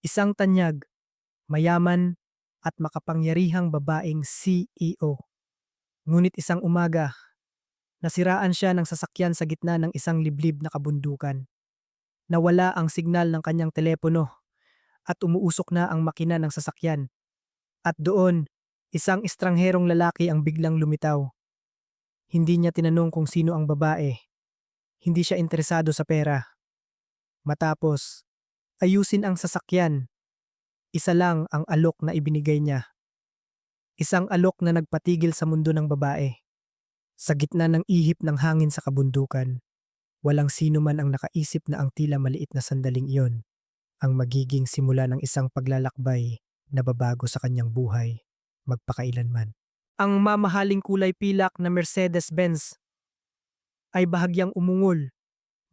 Isang tanyag, mayaman at makapangyarihang babaeng CEO. Ngunit isang umaga, nasiraan siya ng sasakyan sa gitna ng isang liblib na kabundukan. Nawala ang signal ng kanyang telepono at umuusok na ang makina ng sasakyan. At doon, isang estrangherong lalaki ang biglang lumitaw. Hindi niya tinanong kung sino ang babae. Hindi siya interesado sa pera. Matapos, ayusin ang sasakyan. Isa lang ang alok na ibinigay niya. Isang alok na nagpatigil sa mundo ng babae. Sa gitna ng ihip ng hangin sa kabundukan, walang sino man ang nakaisip na ang tila maliit na sandaling iyon ang magiging simula ng isang paglalakbay na babago sa kanyang buhay magpakailanman. Ang mamahaling kulay pilak na Mercedes-Benz ay bahagyang umungol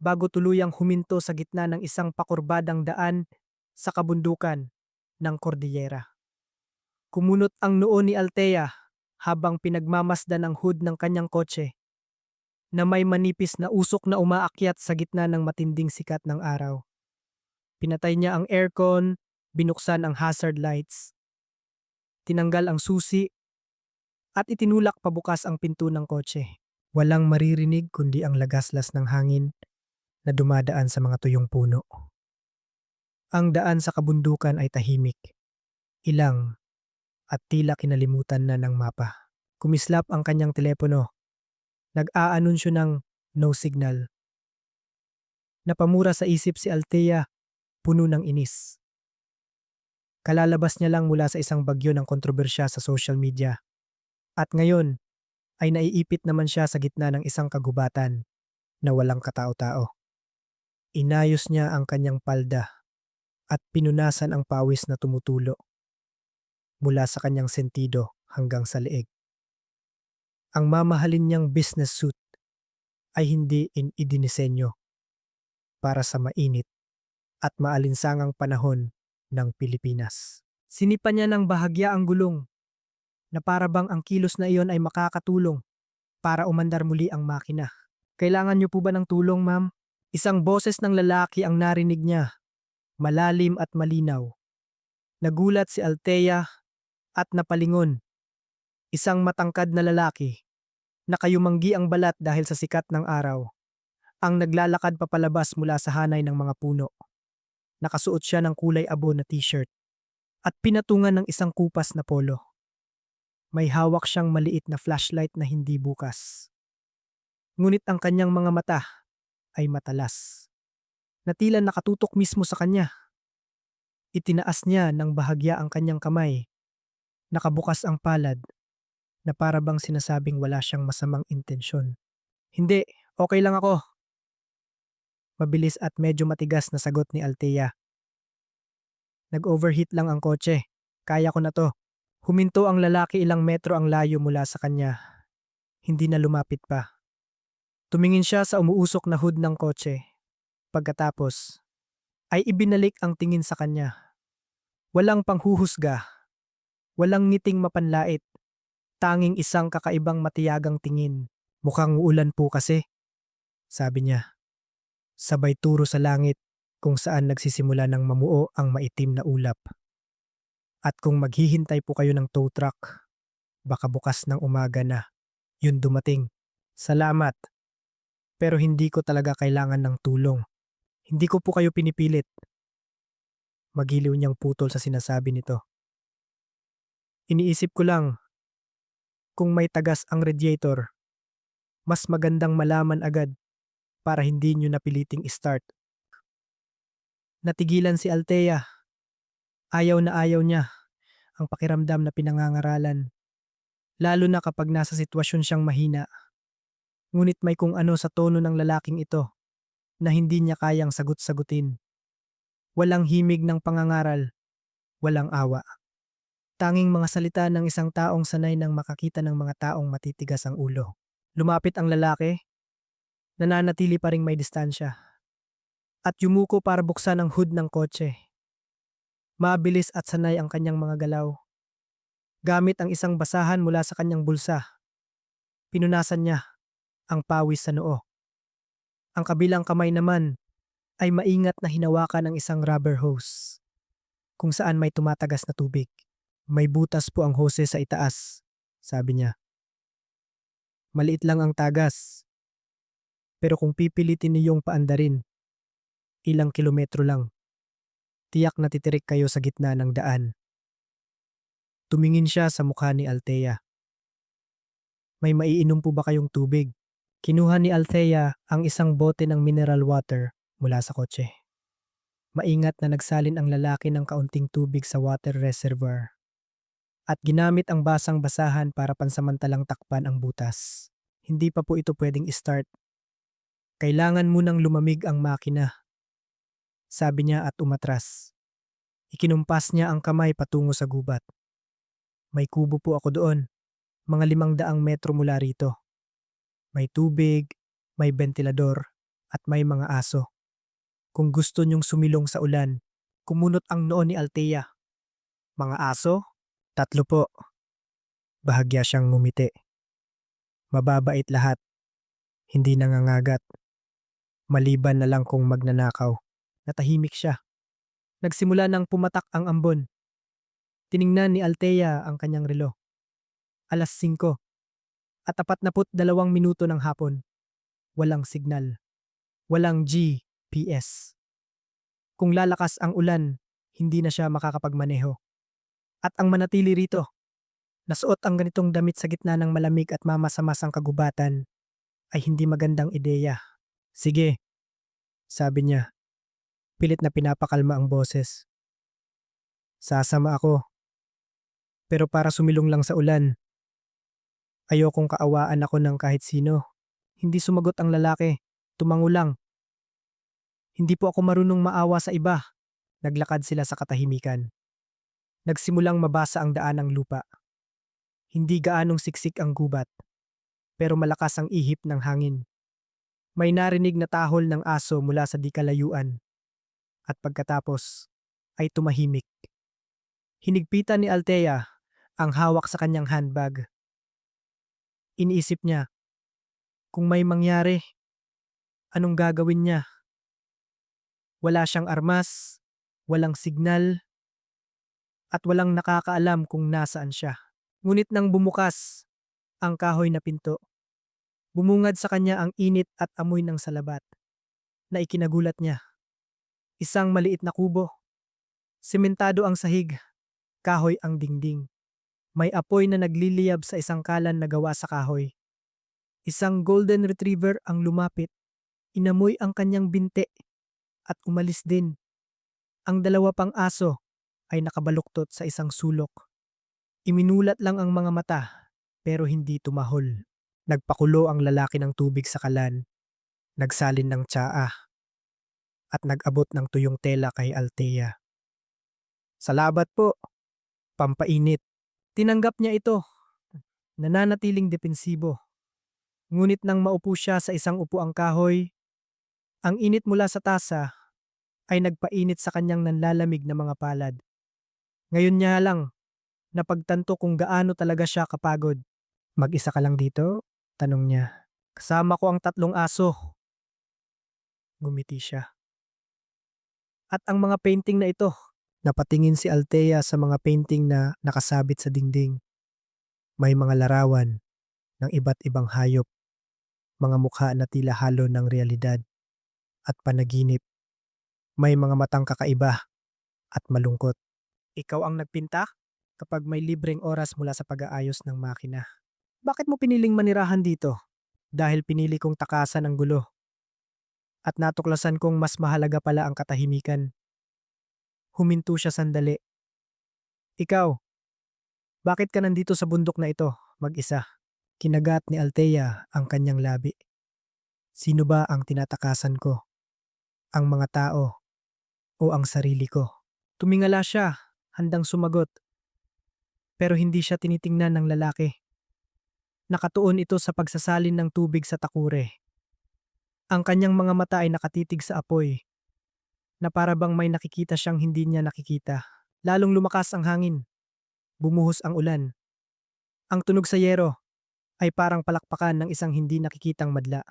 bago tuluyang huminto sa gitna ng isang pakurbadang daan sa kabundukan ng Cordillera. Kumunot ang noo ni Althea habang pinagmamasdan ang hood ng kanyang kotse na may manipis na usok na umaakyat sa gitna ng matinding sikat ng araw. Pinatay niya ang aircon, binuksan ang hazard lights, tinanggal ang susi at itinulak pabukas ang pinto ng kotse. Walang maririnig kundi ang lagaslas ng hangin na dumadaan sa mga tuyong puno. Ang daan sa kabundukan ay tahimik, ilang at tila kinalimutan na ng mapa. Kumislap ang kanyang telepono. Nag-aanunsyo ng no signal. Napamura sa isip si Althea, puno ng inis. Kalalabas niya lang mula sa isang bagyo ng kontrobersya sa social media. At ngayon ay naiipit naman siya sa gitna ng isang kagubatan na walang katao-tao. Inayos niya ang kanyang palda at pinunasan ang pawis na tumutulo mula sa kanyang sentido hanggang sa leeg. Ang mamahalin niyang business suit ay hindi idinisenyo para sa mainit at maalinsangang panahon ng Pilipinas. Sinipa niya ng bahagya ang gulong na para bang ang kilos na iyon ay makakatulong para umandar muli ang makina. Kailangan niyo po ba ng tulong, ma'am? Isang boses ng lalaki ang narinig niya, malalim at malinaw. Nagulat si Althea at napalingon. Isang matangkad na lalaki, nakayumanggi ang balat dahil sa sikat ng araw, ang naglalakad papalabas mula sa hanay ng mga puno. Nakasuot siya ng kulay abo na t-shirt at pinatungan ng isang kupas na polo. May hawak siyang maliit na flashlight na hindi bukas. Ngunit ang kanyang mga mata ay matalas, na tila nakatutok mismo sa kanya. Itinaas niya ng bahagya ang kanyang kamay, nakabukas ang palad, na para bang sinasabing wala siyang masamang intensyon. Hindi, okay lang ako. Mabilis at medyo matigas na sagot ni Althea. Nag-overheat lang ang kotse. Kaya ko na to. Huminto ang lalaki, ilang metro ang layo mula sa kanya. Hindi na lumapit pa. Tumingin siya sa umuusok na hood ng kotse. Pagkatapos, ay ibinalik ang tingin sa kanya. Walang panghuhusga. Walang ngiting mapanlait. Tanging isang kakaibang matiyagang tingin. Mukhang uulan po kasi, sabi niya. Sabay turo sa langit kung saan nagsisimula ng mamuo ang maitim na ulap. At kung maghihintay po kayo ng tow truck, baka bukas ng umaga na yun dumating. Salamat, pero hindi ko talaga kailangan ng tulong. Hindi ko po kayo pinipilit. Magiliw niyang putol sa sinasabi nito. Iniisip ko lang, kung may tagas ang radiator, mas magandang malaman agad para hindi niyo napiliting start. Natigilan si Althea. Ayaw na ayaw niya ang pakiramdam na pinangangaralan, lalo na kapag nasa sitwasyon siyang mahina. Ngunit may kung ano sa tono ng lalaking ito na hindi niya kayang sagot-sagutin. Walang himig ng pangangaral, walang awa. Tanging mga salita ng isang taong sanay nang makakita ng mga taong matitigas ang ulo. Lumapit ang lalaki, nananatili pa ring may distansya, at yumuko para buksan ang hood ng kotse. Mabilis at sanay ang kanyang mga galaw. Gamit ang isang basahan mula sa kanyang bulsa, pinunasan niya ang pawis sa noo. Ang kabilang kamay naman ay maingat na hinawakan ng isang rubber hose. kung saan may tumatagas na tubig. May butas po ang hose sa itaas, sabi niya. Maliit lang ang tagas, pero kung pipilitin niyong paandarin, ilang kilometro lang, tiyak na titirik kayo sa gitna ng daan. Tumingin siya sa mukha ni Althea. May maiinom po ba kayong tubig? Kinuha ni Althea ang isang bote ng mineral water mula sa kotse. Maingat na nagsalin ang lalaki ng kaunting tubig sa water reservoir at ginamit ang basang basahan para pansamantalang takpan ang butas. Hindi pa po ito pwedeng start. Kailangan munang lumamig ang makina, sabi niya at umatras. Ikinumpas niya ang kamay patungo sa gubat. May kubo po ako doon, mga 500 metro mula rito. May tubig, may ventilador, at may mga aso. Kung gusto niyong sumilong sa ulan, kumunot ang noo ni Althea. Mga aso? 3 po. Bahagya siyang ngumiti. Mababait lahat. Hindi nangangagat. Maliban na lang kung magnanakaw. Natahimik siya. Nagsimula nang pumatak ang ambon. Tiningnan ni Althea ang kanyang relo. 5:00 at 42 minuto ng hapon. Walang signal. Walang GPS. Kung lalakas ang ulan, hindi na siya makakapagmaneho. At ang manatili rito, nasuot ang ganitong damit sa gitna ng malamig at mamasamasang kagubatan, ay hindi magandang ideya. Sige, sabi niya. Pilit na pinapakalma ang boses. Sasama ako. Pero para sumilong lang sa ulan. Ayokong kaawaan ako ng kahit sino. Hindi sumagot ang lalaki. Tumango lang. Hindi po ako marunong maawa sa iba. Naglakad sila sa katahimikan. Nagsimulang mabasa ang daan ng lupa. Hindi gaanong siksik ang gubat, pero malakas ang ihip ng hangin. May narinig na tahol ng aso mula sa di kalayuan. At pagkatapos, ay tumahimik. Hinigpitan ni Althea ang hawak sa kanyang handbag. Iniisip niya, kung may mangyari, anong gagawin niya? Wala siyang armas, walang signal, at walang nakakaalam kung nasaan siya. Ngunit nang bumukas ang kahoy na pinto, bumungad sa kanya ang init at amoy ng salabat na ikinagulat niya. Isang maliit na kubo. Sementado ang sahig, kahoy ang dingding. May apoy na nagliliyab sa isang kalan na gawa sa kahoy. Isang golden retriever ang lumapit. Inamoy ang kanyang binte at umalis din. Ang 2 pang aso ay nakabaluktot sa isang sulok. Iminulat lang ang mga mata pero hindi tumahol. Nagpakulo ang lalaki ng tubig sa kalan. Nagsalin ng tsaa at nag-abot ng tuyong tela kay Althea. Salamat po. Pampainit. Tinanggap niya ito. Nananatiling depensibo. Ngunit nang maupo siya sa isang upuang kahoy, ang init mula sa tasa ay nagpainit sa kanyang nanlalamig na mga palad. Ngayon niya lang napagtanto kung gaano talaga siya kapagod. Mag-isa ka lang dito? Tanong niya. Kasama ko ang 3 aso. Ngumiti siya. At ang mga painting na ito. Napatingin si Althea sa mga painting na nakasabit sa dingding. May mga larawan ng iba't ibang hayop, mga mukha na tila halo ng realidad at panaginip. May mga matang kakaiba at malungkot. Ikaw ang nagpinta? Kapag may libreng oras mula sa pag-aayos ng makina. Bakit mo piniling manirahan dito? Dahil pinili kong takasan ang gulo. At natuklasan kong mas mahalaga pala ang katahimikan. Huminto siya sandali. Ikaw, bakit ka nandito sa bundok na ito, mag-isa? Kinagat ni Althea ang kanyang labi. Sino ba ang tinatakasan ko? Ang mga tao o ang sarili ko? Tumingala siya, handang sumagot. Pero hindi siya tinitingnan ng lalaki. Nakatuon ito sa pagsasalin ng tubig sa takure. Ang kanyang mga mata ay nakatitig sa apoy, na para bang may nakikita siyang hindi niya nakikita. Lalong lumakas ang hangin. Bumuhos ang ulan. Ang tunog sa yero ay parang palakpakan ng isang hindi nakikitang madla.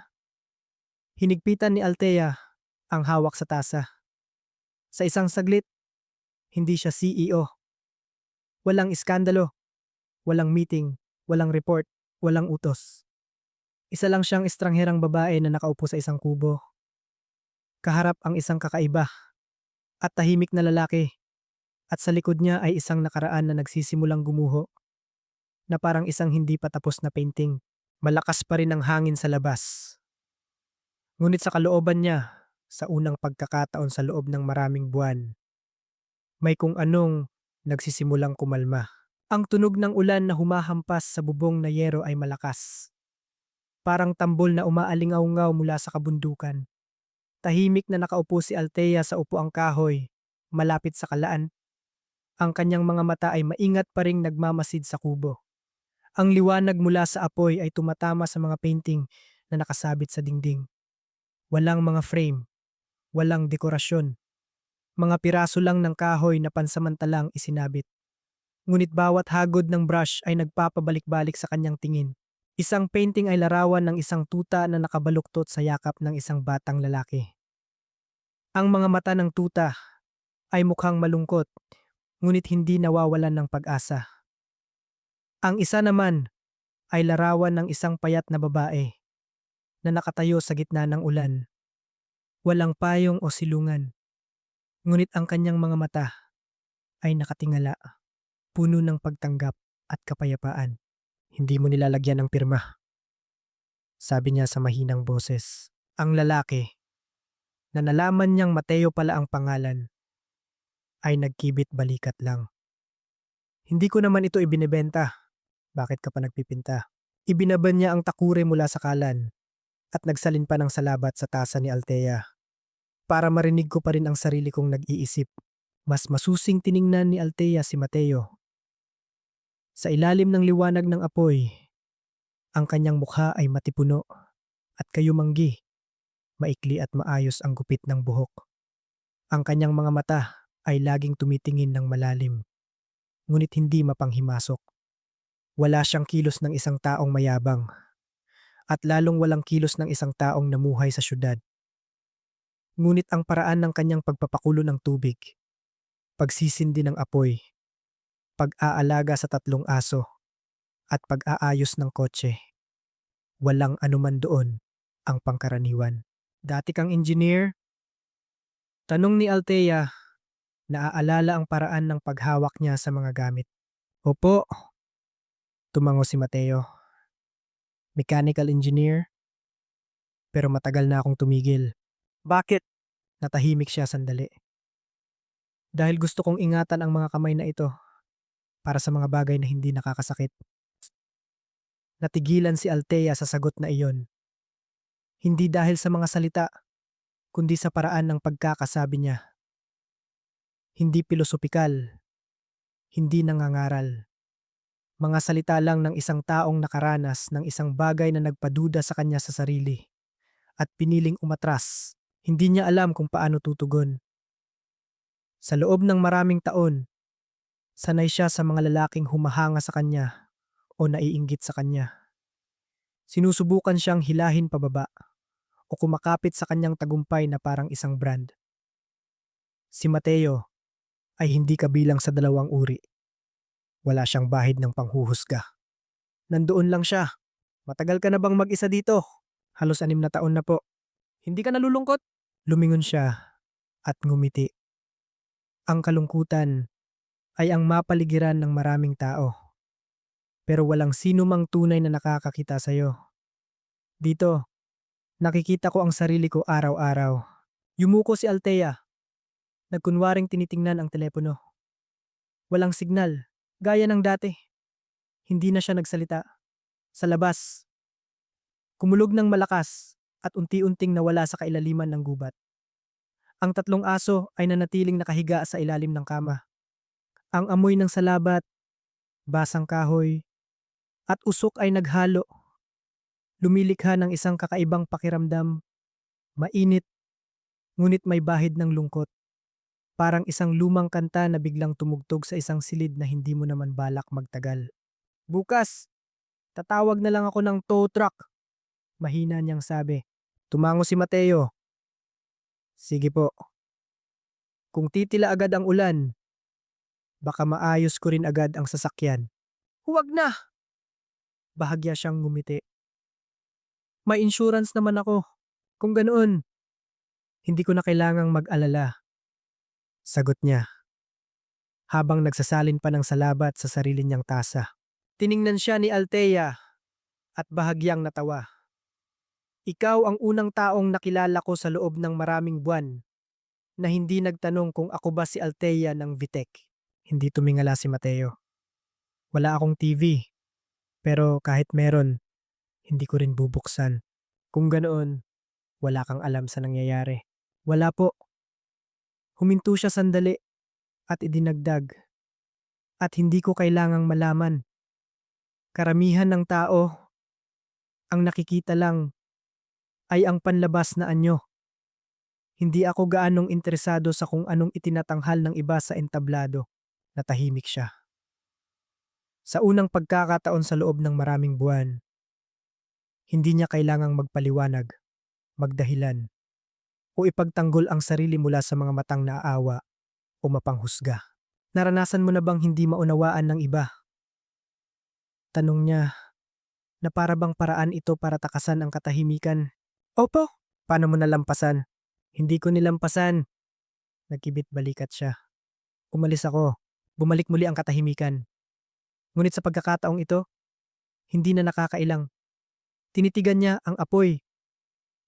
Hinigpitan ni Althea ang hawak sa tasa. Sa isang saglit, Hindi siya CEO. Walang iskandalo, walang meeting, walang report, walang utos. Isa lang siyang estrangherang babae na nakaupo sa isang kubo. Kaharap ang isang kakaiba at tahimik na lalaki at sa likod niya ay isang nakaraan na nagsisimulang gumuho na parang isang hindi pa tapos na painting. Malakas pa rin ang hangin sa labas. Ngunit sa kalooban niya, sa unang pagkakataon sa loob ng maraming buwan, may kung anong nagsisimulang kumalma. Ang tunog ng ulan na humahampas sa bubong na yero ay malakas. Parang tambol na umaalingaw-ngaw mula sa kabundukan. Tahimik na nakaupo si Althea sa upuang kahoy, malapit sa kalaan. Ang kanyang mga mata ay maingat pa ring nagmamasid sa kubo. Ang liwanag mula sa apoy ay tumatama sa mga painting na nakasabit sa dingding. Walang mga frame, walang dekorasyon. Mga piraso lang ng kahoy na pansamantalang isinabit. Ngunit bawat hagod ng brush ay nagpapabalik-balik sa kanyang tingin. Isang painting ay larawan ng isang tuta na nakabaluktot sa yakap ng isang batang lalaki. Ang mga mata ng tuta ay mukhang malungkot, ngunit hindi nawawalan ng pag-asa. Ang isa naman ay larawan ng isang payat na babae na nakatayo sa gitna ng ulan. Walang payong o silungan, ngunit ang kanyang mga mata ay nakatingala, puno ng pagtanggap at kapayapaan. Hindi mo nilalagyan ng pirma, sabi niya sa mahinang boses. Ang lalaki, na nalaman niyang Mateo pala ang pangalan, ay nagkibit balikat lang. Hindi ko naman ito ibinebenta. Bakit ka pa nagpipinta? Ibinaban niya ang takure mula sa kalan at nagsalin pa ng salabat sa tasa ni Althea. Para marinig ko pa rin ang sarili kong nag-iisip. Mas masusing tiningnan ni Althea si Mateo. Sa ilalim ng liwanag ng apoy, ang kanyang mukha ay matipuno at kayumanggi. Maikli at maayos ang gupit ng buhok. Ang kanyang mga mata ay laging tumitingin ng malalim, ngunit hindi mapanghimasok. Wala siyang kilos ng isang taong mayabang, at lalong walang kilos ng isang taong namuhay sa syudad. Ngunit ang paraan ng kanyang pagpapakulo ng tubig, pagsisindi ng apoy, pag-aalaga sa 3 aso, at pag-aayos ng kotse, walang anuman doon ang pangkaraniwan. Dati kang engineer? Tanong ni Althea, naaalala ang paraan ng paghawak niya sa mga gamit. Opo, tumango si Mateo. Mechanical engineer, pero matagal na akong tumigil. Bakit? Natahimik siya sandali. Dahil gusto kong ingatan ang mga kamay na ito para sa mga bagay na hindi nakakasakit. Natigilan si Althea sa sagot na iyon. Hindi dahil sa mga salita, kundi sa paraan ng pagkakasabi niya. Hindi pilosopikal, hindi nangangaral. Mga salita lang ng isang taong nakaranas ng isang bagay na nagpaduda sa kanya sa sarili at piniling umatras. Hindi niya alam kung paano tutugon. Sa loob ng maraming taon, sanay siya sa mga lalaking humahanga sa kanya o naiinggit sa kanya. Sinusubukan siyang hilahin pababa o kumakapit sa kanyang tagumpay na parang isang brand. Si Mateo ay hindi kabilang sa dalawang uri. Wala siyang bahid ng panghuhusga. Nandoon lang siya. Matagal ka na bang mag-isa dito? Halos 6 na taon na po. Hindi ka nalulungkot? Lumingon siya at ngumiti. Ang kalungkutan ay ang mapaligiran ng maraming tao. Pero walang sino mang tunay na nakakakita sa'yo. Dito, nakikita ko ang sarili ko araw-araw. Yumuko si Althea. Nagkunwaring tinitingnan ang telepono. Walang signal, gaya ng dati. Hindi na siya nagsalita. Sa labas, kumulog ng malakas at unti-unting nawala sa kailaliman ng gubat. Ang 3 aso ay nanatiling nakahiga sa ilalim ng kama. Ang amoy ng salabat, basang kahoy, at usok ay naghalo. Lumilikha ng isang kakaibang pakiramdam, mainit, ngunit may bahid ng lungkot. Parang isang lumang kanta na biglang tumugtog sa isang silid na hindi mo naman balak magtagal. Bukas, tatawag na lang ako ng tow truck, mahina niyang sabi. Tumango si Mateo. Sige po. Kung titila agad ang ulan, Baka maayos ko rin agad ang sasakyan. Huwag na! Bahagya siyang ngumiti. May insurance naman ako. Kung ganoon, hindi ko na kailangang mag-alala. Sagot niya, habang nagsasalin pa ng salabat sa sarili niyang tasa. Tiningnan siya ni Althea at bahagyang natawa. Ikaw ang unang taong nakilala ko sa loob ng maraming buwan na hindi nagtanong kung ako ba si Althea ng Vitek. Hindi tumingala si Mateo. Wala akong TV, pero kahit meron, hindi ko rin bubuksan. Kung ganoon, wala kang alam sa nangyayari. Wala po. Huminto siya sandali at idinagdag. At hindi ko kailangang malaman. Karamihan ng tao, ang nakikita lang ay ang panlabas na anyo. Hindi ako gaanong interesado sa kung anong itinatanghal ng iba sa entablado. Natahimik siya. Sa unang pagkakataon sa loob ng maraming buwan, hindi niya kailangang magpaliwanag, magdahilan, o ipagtanggol ang sarili mula sa mga matang naaawa o mapanghusga. Naranasan mo na bang hindi maunawaan ng iba? Tanong niya na para bang paraan ito para takasan ang katahimikan. Opo. Paano mo nalampasan? Hindi ko nilampasan. Nagkibit balikat siya. Umalis ako. Bumalik muli ang katahimikan. Ngunit sa pagkakataong ito, hindi na nakakailang. Tinitigan niya ang apoy.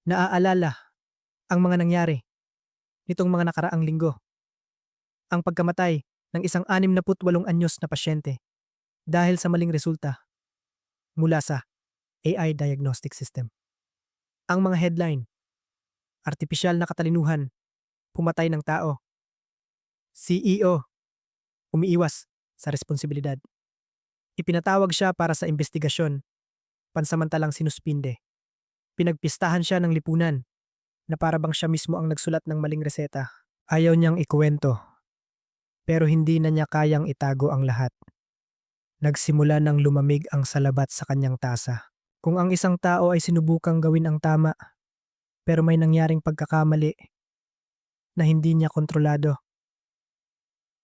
Naaalala ang mga nangyari nitong mga nakaraang linggo. Ang pagkamatay ng isang 68 anyos na pasyente dahil sa maling resulta mula sa AI diagnostic system. Ang mga headline, artipisyal na katalinuhan, pumatay ng tao. CEO, umiiwas sa responsibilidad. Ipinatawag siya para sa investigasyon, pansamantalang sinuspinde. Pinagpistahan siya ng lipunan na para bang siya mismo ang nagsulat ng maling reseta. Ayaw niyang ikuwento, pero hindi na niya kayang itago ang lahat. Nagsimula ng lumamig ang salabat sa kanyang tasa. Kung ang isang tao ay sinubukang gawin ang tama, pero may nangyaring pagkakamali na hindi niya kontrolado,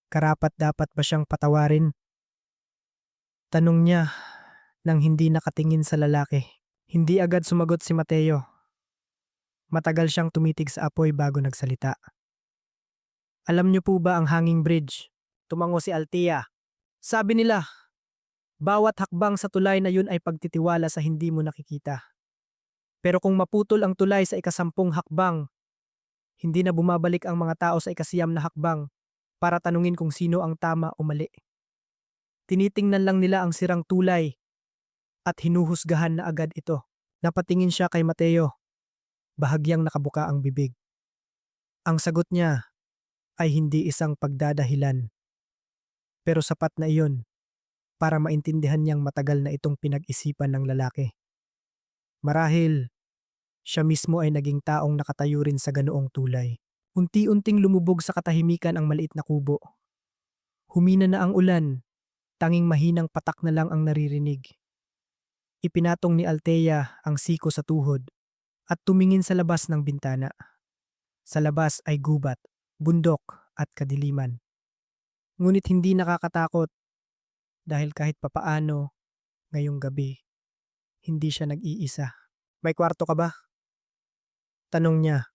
karapat dapat ba siyang patawarin? Tanong niya nang hindi nakatingin sa lalaki. Hindi agad sumagot si Mateo. Matagal siyang tumitig sa apoy bago nagsalita. Alam niyo po ba ang hanging bridge? Tumango si Althea. Sabi nila, bawat hakbang sa tulay na yun ay pagtitiwala sa hindi mo nakikita. Pero kung maputol ang tulay sa ikasampung hakbang, hindi na bumabalik ang mga tao sa ikasiyam na hakbang para tanungin kung sino ang tama o mali. Tinitingnan lang nila ang sirang tulay at hinuhusgahan na agad ito. Napatingin siya kay Mateo. Bahagyang nakabuka ang bibig. Ang sagot niya ay hindi isang pagdadahilan. Pero sapat na iyon para maintindihan niyang matagal na itong pinag-isipan ng lalaki. Marahil, siya mismo ay naging taong nakatayo rin sa ganoong tulay. Unti-unting lumubog sa katahimikan ang maliit na kubo. Humina na ang ulan, tanging mahinang patak na lang ang naririnig. Ipinatong ni Althea ang siko sa tuhod at tumingin sa labas ng bintana. Sa labas ay gubat, bundok at kadiliman. Ngunit hindi nakakatakot dahil kahit papaano, ngayong gabi, hindi siya nag-iisa. May kwarto ka ba? Tanong niya.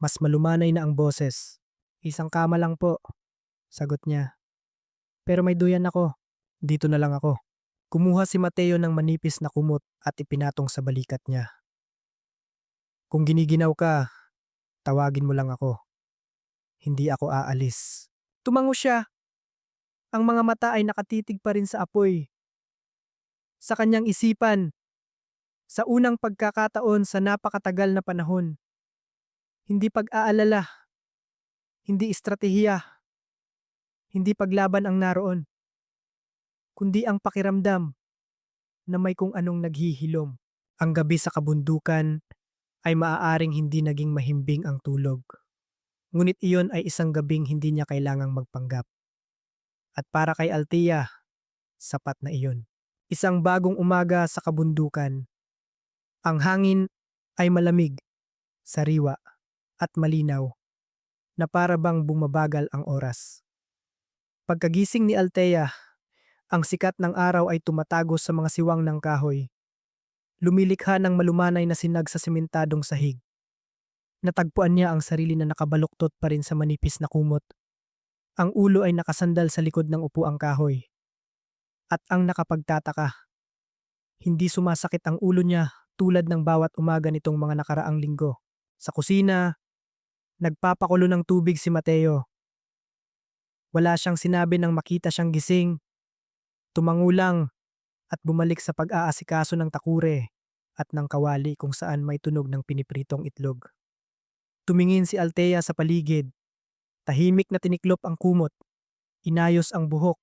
Mas malumanay na ang boses. Isang kama lang po, sagot niya. Pero may duyan ako. Dito na lang ako. Kumuha si Mateo ng manipis na kumot at ipinatong sa balikat niya. Kung giniginaw ka, tawagin mo lang ako. Hindi ako aalis. Tumango siya. Ang mga mata ay nakatitig pa rin sa apoy. Sa kanyang isipan, sa unang pagkakataon sa napakatagal na panahon. Hindi pag-aalala, hindi estratehiya, hindi paglaban ang naroon, kundi ang pakiramdam na may kung anong naghihilom. Ang gabi sa kabundukan ay maaaring hindi naging mahimbing ang tulog. Ngunit iyon ay isang gabing hindi niya kailangang magpanggap. At para kay Althea, sapat na iyon. Isang bagong umaga sa kabundukan. Ang hangin ay malamig, sariwa, at malinaw na para bang bumabagal ang oras. Pagkagising ni Althea, ang sikat ng araw ay tumatagos sa mga siwang ng kahoy. Lumilikha ng malumanay na sinag sa sementadong sahig. Natagpuan niya ang sarili na nakabaluktot pa rin sa manipis na kumot. Ang ulo ay nakasandal sa likod ng upuang kahoy. At ang nakapagtataka, hindi sumasakit ang ulo niya tulad ng bawat umaga nitong mga nakaraang linggo. Sa kusina, nagpapakulo ng tubig si Mateo. Wala siyang sinabi nang makita siyang gising. Tumango lang at bumalik sa pag-aasikaso ng takure at ng kawali kung saan may tunog ng pinipritong itlog. Tumingin si Althea sa paligid. Tahimik na tiniklop ang kumot, inayos ang buhok,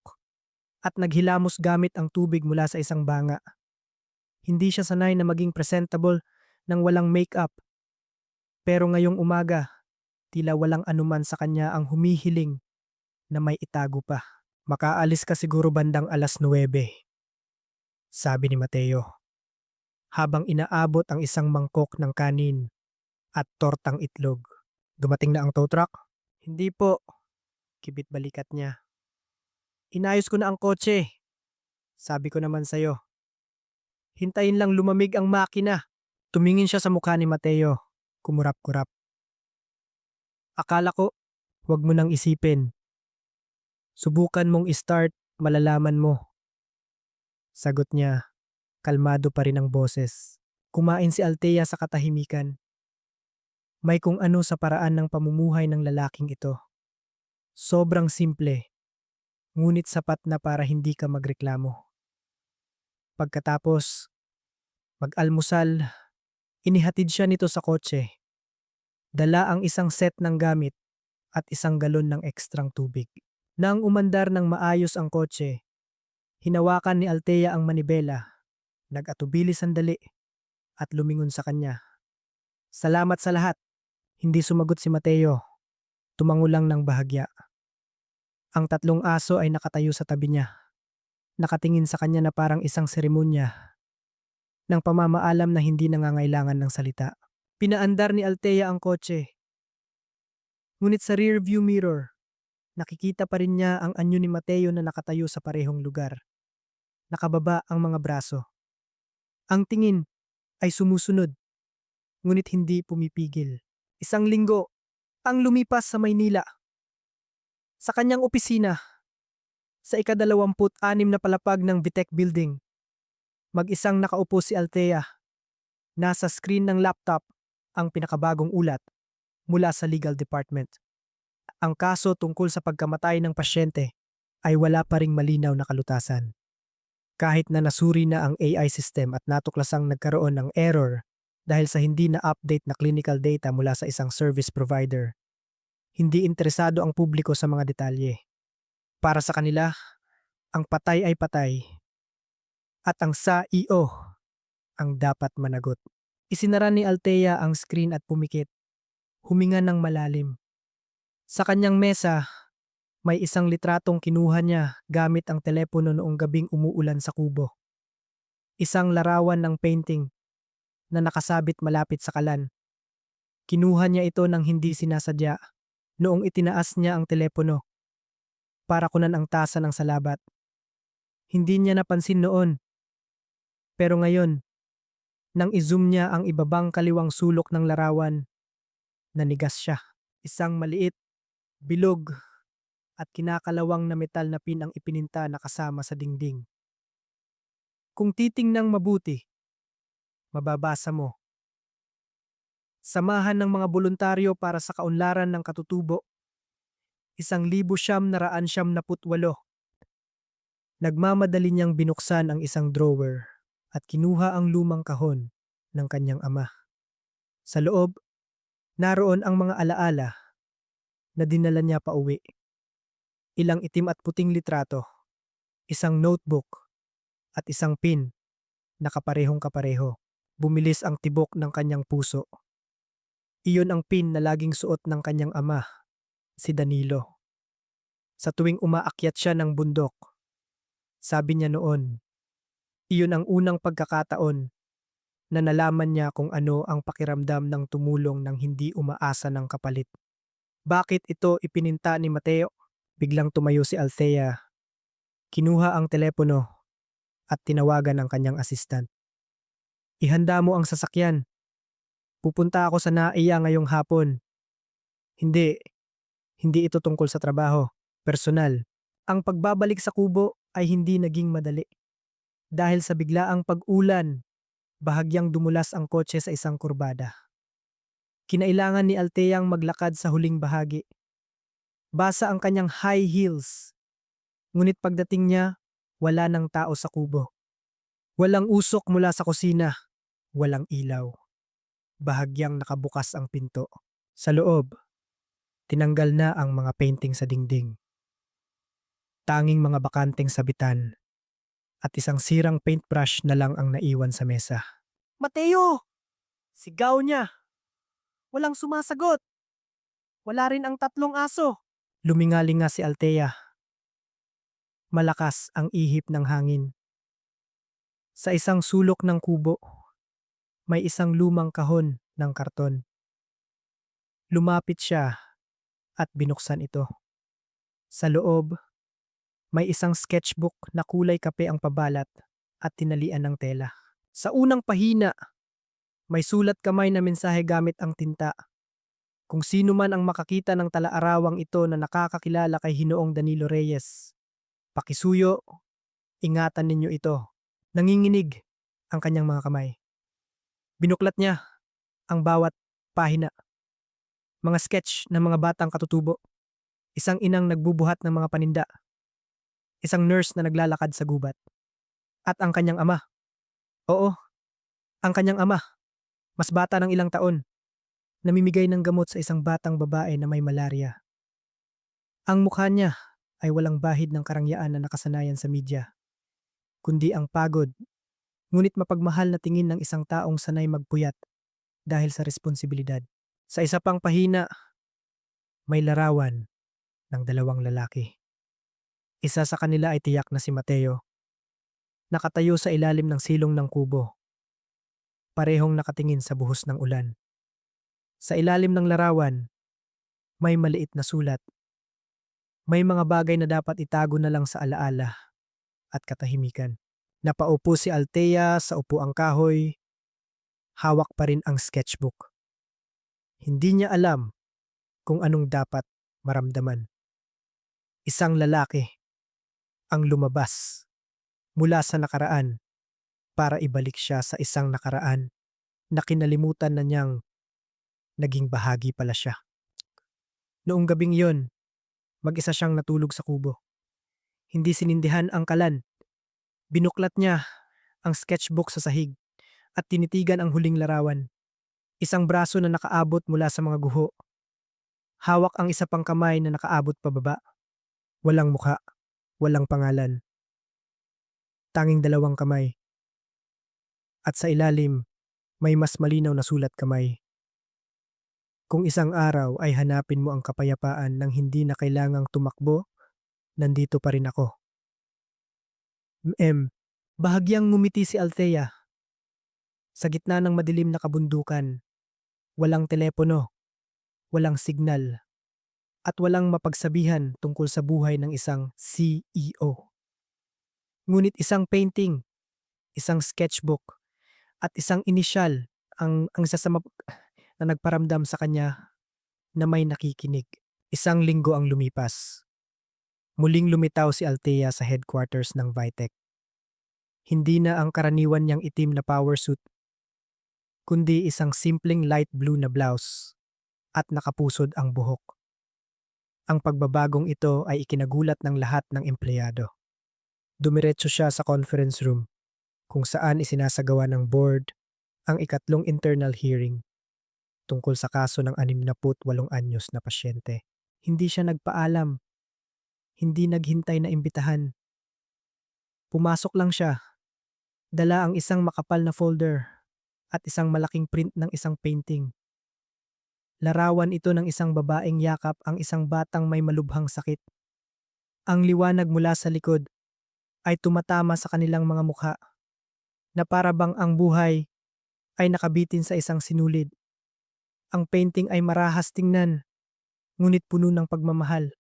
at naghilamos gamit ang tubig mula sa isang banga. Hindi siya sanay na maging presentable nang walang makeup. Pero ngayong umaga, tila walang anuman sa kanya ang humihiling na may itago pa. Makaalis ka siguro bandang 9:00, sabi ni Mateo, habang inaabot ang isang mangkok ng kanin at tortang itlog. Dumating na ang tow truck? Hindi po, kibit balikat niya. Inayos ko na ang kotse, sabi ko naman sa'yo. Hintayin lang lumamig ang makina. Tumingin siya sa mukha ni Mateo, kumurap-kurap. Akala ko, huwag mo nang isipin. Subukan mong i-start, malalaman mo. Sagot niya, kalmado pa rin ang boses. Kumain si Althea sa katahimikan. May kung ano sa paraan ng pamumuhay ng lalaking ito. Sobrang simple, ngunit sapat na para hindi ka magreklamo. Pagkatapos, mag-almusal, inihatid siya nito sa kotse. Dala ang isang set ng gamit at isang galon ng ekstrang tubig. Nang umandar ng maayos ang kotse, hinawakan ni Althea ang manibela, nag-atubili sandali at lumingon sa kanya. Salamat sa lahat. Hindi sumagot si Mateo. Tumango lang ng bahagya. Ang 3 aso ay nakatayo sa tabi niya. Nakatingin sa kanya na parang isang seremonya ng pamamaalam na hindi nangangailangan ng salita. Pinaandar ni Althea ang kotse. Ngunit sa rear view mirror, nakikita pa rin niya ang anyo ni Mateo na nakatayo sa parehong lugar. Nakababa ang mga braso. Ang tingin ay sumusunod, ngunit hindi pumipigil. 1 linggo ang lumipas sa Maynila. Sa kanyang opisina, sa ika-26 na palapag ng Vitec Building, mag-isang nakaupo si Althea. Nasa screen ng laptop ang pinakabagong ulat mula sa legal department. Ang kaso tungkol sa pagkamatay ng pasyente ay wala pa ring malinaw na kalutasan. Kahit na nasuri na ang AI system at natuklasang nagkaroon ng error dahil sa hindi na-update na clinical data mula sa isang service provider, hindi interesado ang publiko sa mga detalye. Para sa kanila, ang patay ay patay at ang SAEO ang dapat managot. Isinara ni Althea ang screen at pumikit, huminga ng malalim. Sa kanyang mesa, may isang litratong kinuha niya gamit ang telepono noong gabing umuulan sa kubo. Isang larawan ng painting na nakasabit malapit sa kalan. Kinuha niya ito nang hindi sinasadya noong itinaas niya ang telepono para kunan ang tasa ng salabat. Hindi niya napansin noon. Pero ngayon, nang i-zoom niya ang ibabang kaliwang sulok ng larawan, nanigas siya. Isang maliit, bilog, at kinakalawang na metal na pin ang ipininta na kasama sa dingding. Kung titingnang mabuti, mababasa mo. Samahan ng mga voluntaryo para sa kaunlaran ng katutubo. 1,978. Nagmamadali niyang binuksan ang isang drawer at kinuha ang lumang kahon ng kanyang ama. Sa loob, naroon ang mga alaala na dinala niya pa uwi. Ilang itim at puting litrato, isang notebook, at isang pin na kaparehong kapareho. Bumilis ang tibok ng kanyang puso. Iyon ang pin na laging suot ng kanyang ama, si Danilo. Sa tuwing umaakyat siya ng bundok, sabi niya noon, iyon ang unang pagkakataon na nalaman niya kung ano ang pakiramdam ng tumulong ng hindi umaasa ng kapalit. Bakit ito ipininta ni Mateo? Biglang tumayo si Althea, kinuha ang telepono at tinawagan ang kanyang assistant. Ihanda mo ang sasakyan. Pupunta ako sa NAIA ngayong hapon. Hindi, hindi ito tungkol sa trabaho. Personal. Ang pagbabalik sa kubo ay hindi naging madali. Dahil sa biglaang pag-ulan, bahagyang dumulas ang kotse sa isang kurbada. Kinailangan ni Althea ang maglakad sa huling bahagi. Basa ang kanyang high heels. Ngunit pagdating niya, wala ng tao sa kubo. Walang usok mula sa kusina. Walang ilaw. Bahagyang nakabukas ang pinto. Sa loob, tinanggal na ang mga painting sa dingding. Tanging mga bakanteng sabitan at isang sirang paintbrush na lang ang naiwan sa mesa. Mateo! Sigaw niya. Walang sumasagot. Wala rin ang tatlong aso. Lumingalinga si Althea. Malakas ang ihip ng hangin. Sa isang sulok ng kubo, may isang lumang kahon ng karton. Lumapit siya at binuksan ito. Sa loob, may isang sketchbook na kulay kape ang pabalat at tinalian ng tela. Sa unang pahina, may sulat kamay na mensahe gamit ang tinta. Kung sino man ang makakita ng talaarawang ito na nakakakilala kay Hinoong Danilo Reyes, pakisuyo, ingatan ninyo ito. Nanginginig ang kanyang mga kamay. Binuklat niya ang bawat pahina. Mga sketch ng mga batang katutubo. Isang inang nagbubuhat ng mga paninda. Isang nurse na naglalakad sa gubat. At ang kanyang ama. Oo, ang kanyang ama. Mas bata ng ilang taon. Namimigay ng gamot sa isang batang babae na may malaria. Ang mukha niya ay walang bahid ng karangyaan na nakasanayan sa media, kundi ang pagod, ngunit mapagmahal na tingin ng isang taong sanay magpuyat dahil sa responsibilidad. Sa isa pang pahina, may larawan ng dalawang lalaki. Isa sa kanila ay tiyak na si Mateo, nakatayo sa ilalim ng silong ng kubo, parehong nakatingin sa buhos ng ulan. Sa ilalim ng larawan, may maliit na sulat. May mga bagay na dapat itago na lang sa alaala at katahimikan. Napaupo si Althea sa upuang kahoy, hawak pa rin ang sketchbook. Hindi niya alam kung anong dapat maramdaman. Isang lalaki ang lumabas mula sa nakaraan para ibalik siya sa isang nakaraan na kinalimutan na niyang naging bahagi pala siya. Noong gabing yon, mag-isa siyang natulog sa kubo. Hindi sinindihan ang kalan. Binuklat niya ang sketchbook sa sahig at tinitigan ang huling larawan. Isang braso na nakaabot mula sa mga guho. Hawak ang isa pang kamay na nakaabot pababa. Walang mukha, walang pangalan. Tanging dalawang kamay. At sa ilalim, may mas malinaw na sulat kamay. Kung isang araw ay hanapin mo ang kapayapaan nang hindi na kailangang tumakbo, nandito pa rin ako. Bahagyang ngumiti si Althea. Sa gitna ng madilim na kabundukan, walang telepono, walang signal, at walang mapagsabihan tungkol sa buhay ng isang CEO. Ngunit isang painting, isang sketchbook, at isang inisyal ang isa sa na nagparamdam sa kanya na may nakikinig. Isang linggo ang lumipas. Muling lumitaw si Althea sa headquarters ng Vitec. Hindi na ang karaniwan niyang itim na power suit, kundi isang simpleng light blue na blouse at nakapusod ang buhok. Ang pagbabagong ito ay ikinagulat ng lahat ng empleyado. Dumiretso siya sa conference room kung saan isinasagawa ng board ang ikatlong internal hearing tungkol sa kaso ng 68 anyos na pasyente. Hindi siya nagpaalam, hindi naghintay na imbitahan. Pumasok lang siya, dala ang isang makapal na folder at isang malaking print ng isang painting. Larawan ito ng isang babaeng yakap ang isang batang may malubhang sakit. Ang liwanag mula sa likod ay tumatama sa kanilang mga mukha na para bang ang buhay ay nakabitin sa isang sinulid. Ang painting ay marahas tingnan, ngunit puno ng pagmamahal.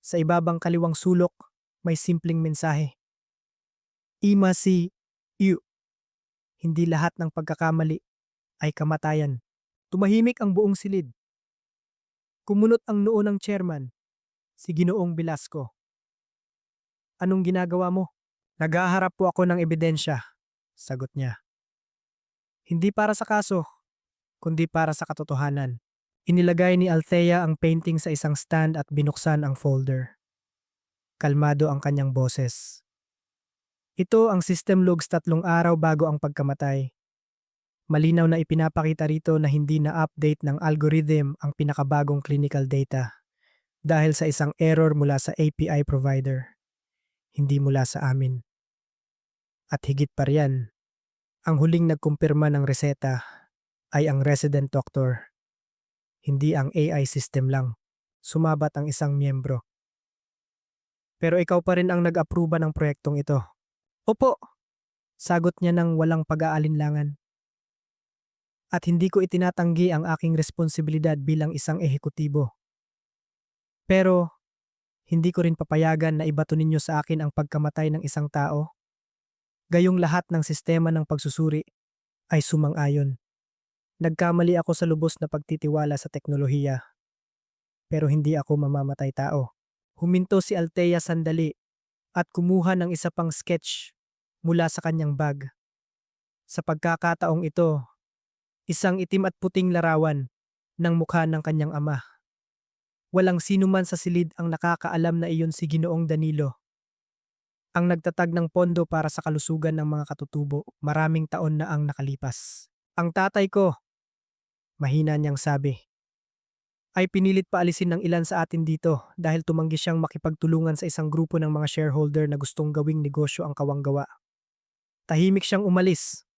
Sa ibabang kaliwang sulok, may simpleng mensahe. Ima si Yu. Hindi lahat ng pagkakamali ay kamatayan. Tumahimik ang buong silid. Kumunot ang noo ng chairman, si Ginoong Velasco. Anong ginagawa mo? Naghaharap po ako ng ebidensya, sagot niya. Hindi para sa kaso, kundi para sa katotohanan. Inilagay ni Althea ang painting sa isang stand at binuksan ang folder. Kalmado ang kanyang boses. Ito ang system logs 3 araw bago ang pagkamatay. Malinaw na ipinapakita rito na hindi na-update ng algorithm ang pinakabagong clinical data dahil sa isang error mula sa API provider, hindi mula sa amin. At higit pa riyan, ang huling nagkumpirma ng reseta ay ang resident doctor, hindi ang AI system lang. Sumabat ang isang miyembro. Pero ikaw pa rin ang nag-aproba ng proyektong ito. Opo, sagot niya ng walang pag-aalinlangan. At hindi ko itinatanggi ang aking responsibilidad bilang isang ehekutibo. Pero, hindi ko rin papayagan na ibato ninyo sa akin ang pagkamatay ng isang tao. Gayong lahat ng sistema ng pagsusuri ay sumang-ayon. Nagkamali ako sa lubos na pagtitiwala sa teknolohiya. Pero hindi ako mamamatay tao. Huminto si Althea sandali at kumuha ng isa pang sketch mula sa kanyang bag. Sa pagkakataong ito, isang itim at puting larawan ng mukha ng kanyang ama. Walang sino man sa silid ang nakakaalam na iyon si Ginoong Danilo. Ang nagtatag ng pondo para sa kalusugan ng mga katutubo, maraming taon na ang nakalipas. Ang tatay ko, mahina niyang sabi, ay pinilit paalisin ng ilan sa atin dito dahil tumanggi siyang makipagtulungan sa isang grupo ng mga shareholder na gustong gawing negosyo ang kawanggawa. Tahimik siyang umalis.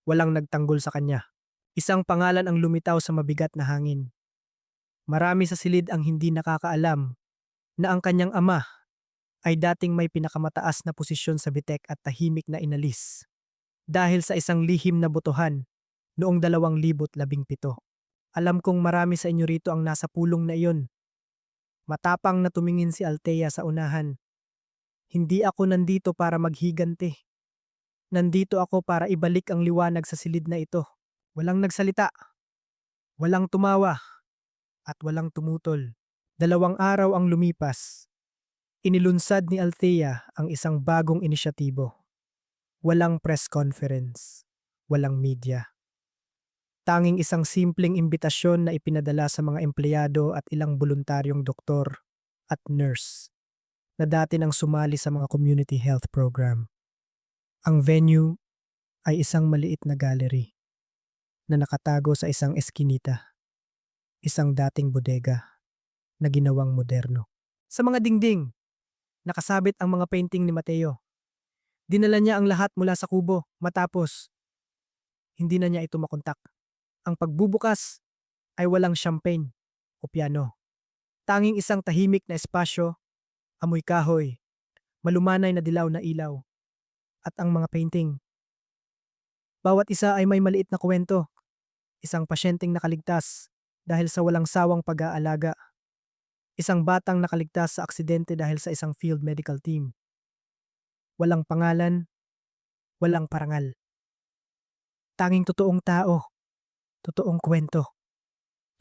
Walang nagtanggol sa kanya. Isang pangalan ang lumitaw sa mabigat na hangin. Marami sa silid ang hindi nakakaalam na ang kanyang ama ay dating may pinakamataas na posisyon sa bitek at tahimik na inalis dahil sa isang lihim na botohan noong 2017. Alam kong marami sa inyo rito ang nasa pulong na iyon. Matapang na tumingin si Althea sa unahan. Hindi ako nandito para maghigante. Nandito ako para ibalik ang liwanag sa silid na ito. Walang nagsalita, walang tumawa, at walang tumutol. 2 araw ang lumipas. Inilunsad ni Althea ang isang bagong inisyatibo. Walang press conference, walang media. Tanging isang simpleng imbitasyon na ipinadala sa mga empleyado at ilang voluntaryong doktor at nurse na dati nang sumali sa mga community health program. Ang venue ay isang maliit na gallery na nakatago sa isang eskinita, isang dating bodega na ginawang moderno. Sa mga dingding, nakasabit ang mga painting ni Mateo. Dinala niya ang lahat mula sa kubo matapos hindi na niya ito makontak. Ang pagbubukas ay walang champagne o piano. Tanging isang tahimik na espasyo, amoy kahoy, malumanay na dilaw na ilaw, at ang mga painting. Bawat isa ay may maliit na kwento. Isang pasyenteng nakaligtas dahil sa walang sawang pag-aalaga. Isang batang nakaligtas sa aksidente dahil sa isang field medical team. Walang pangalan, walang parangal. Tanging totoong tao, totoong kwento,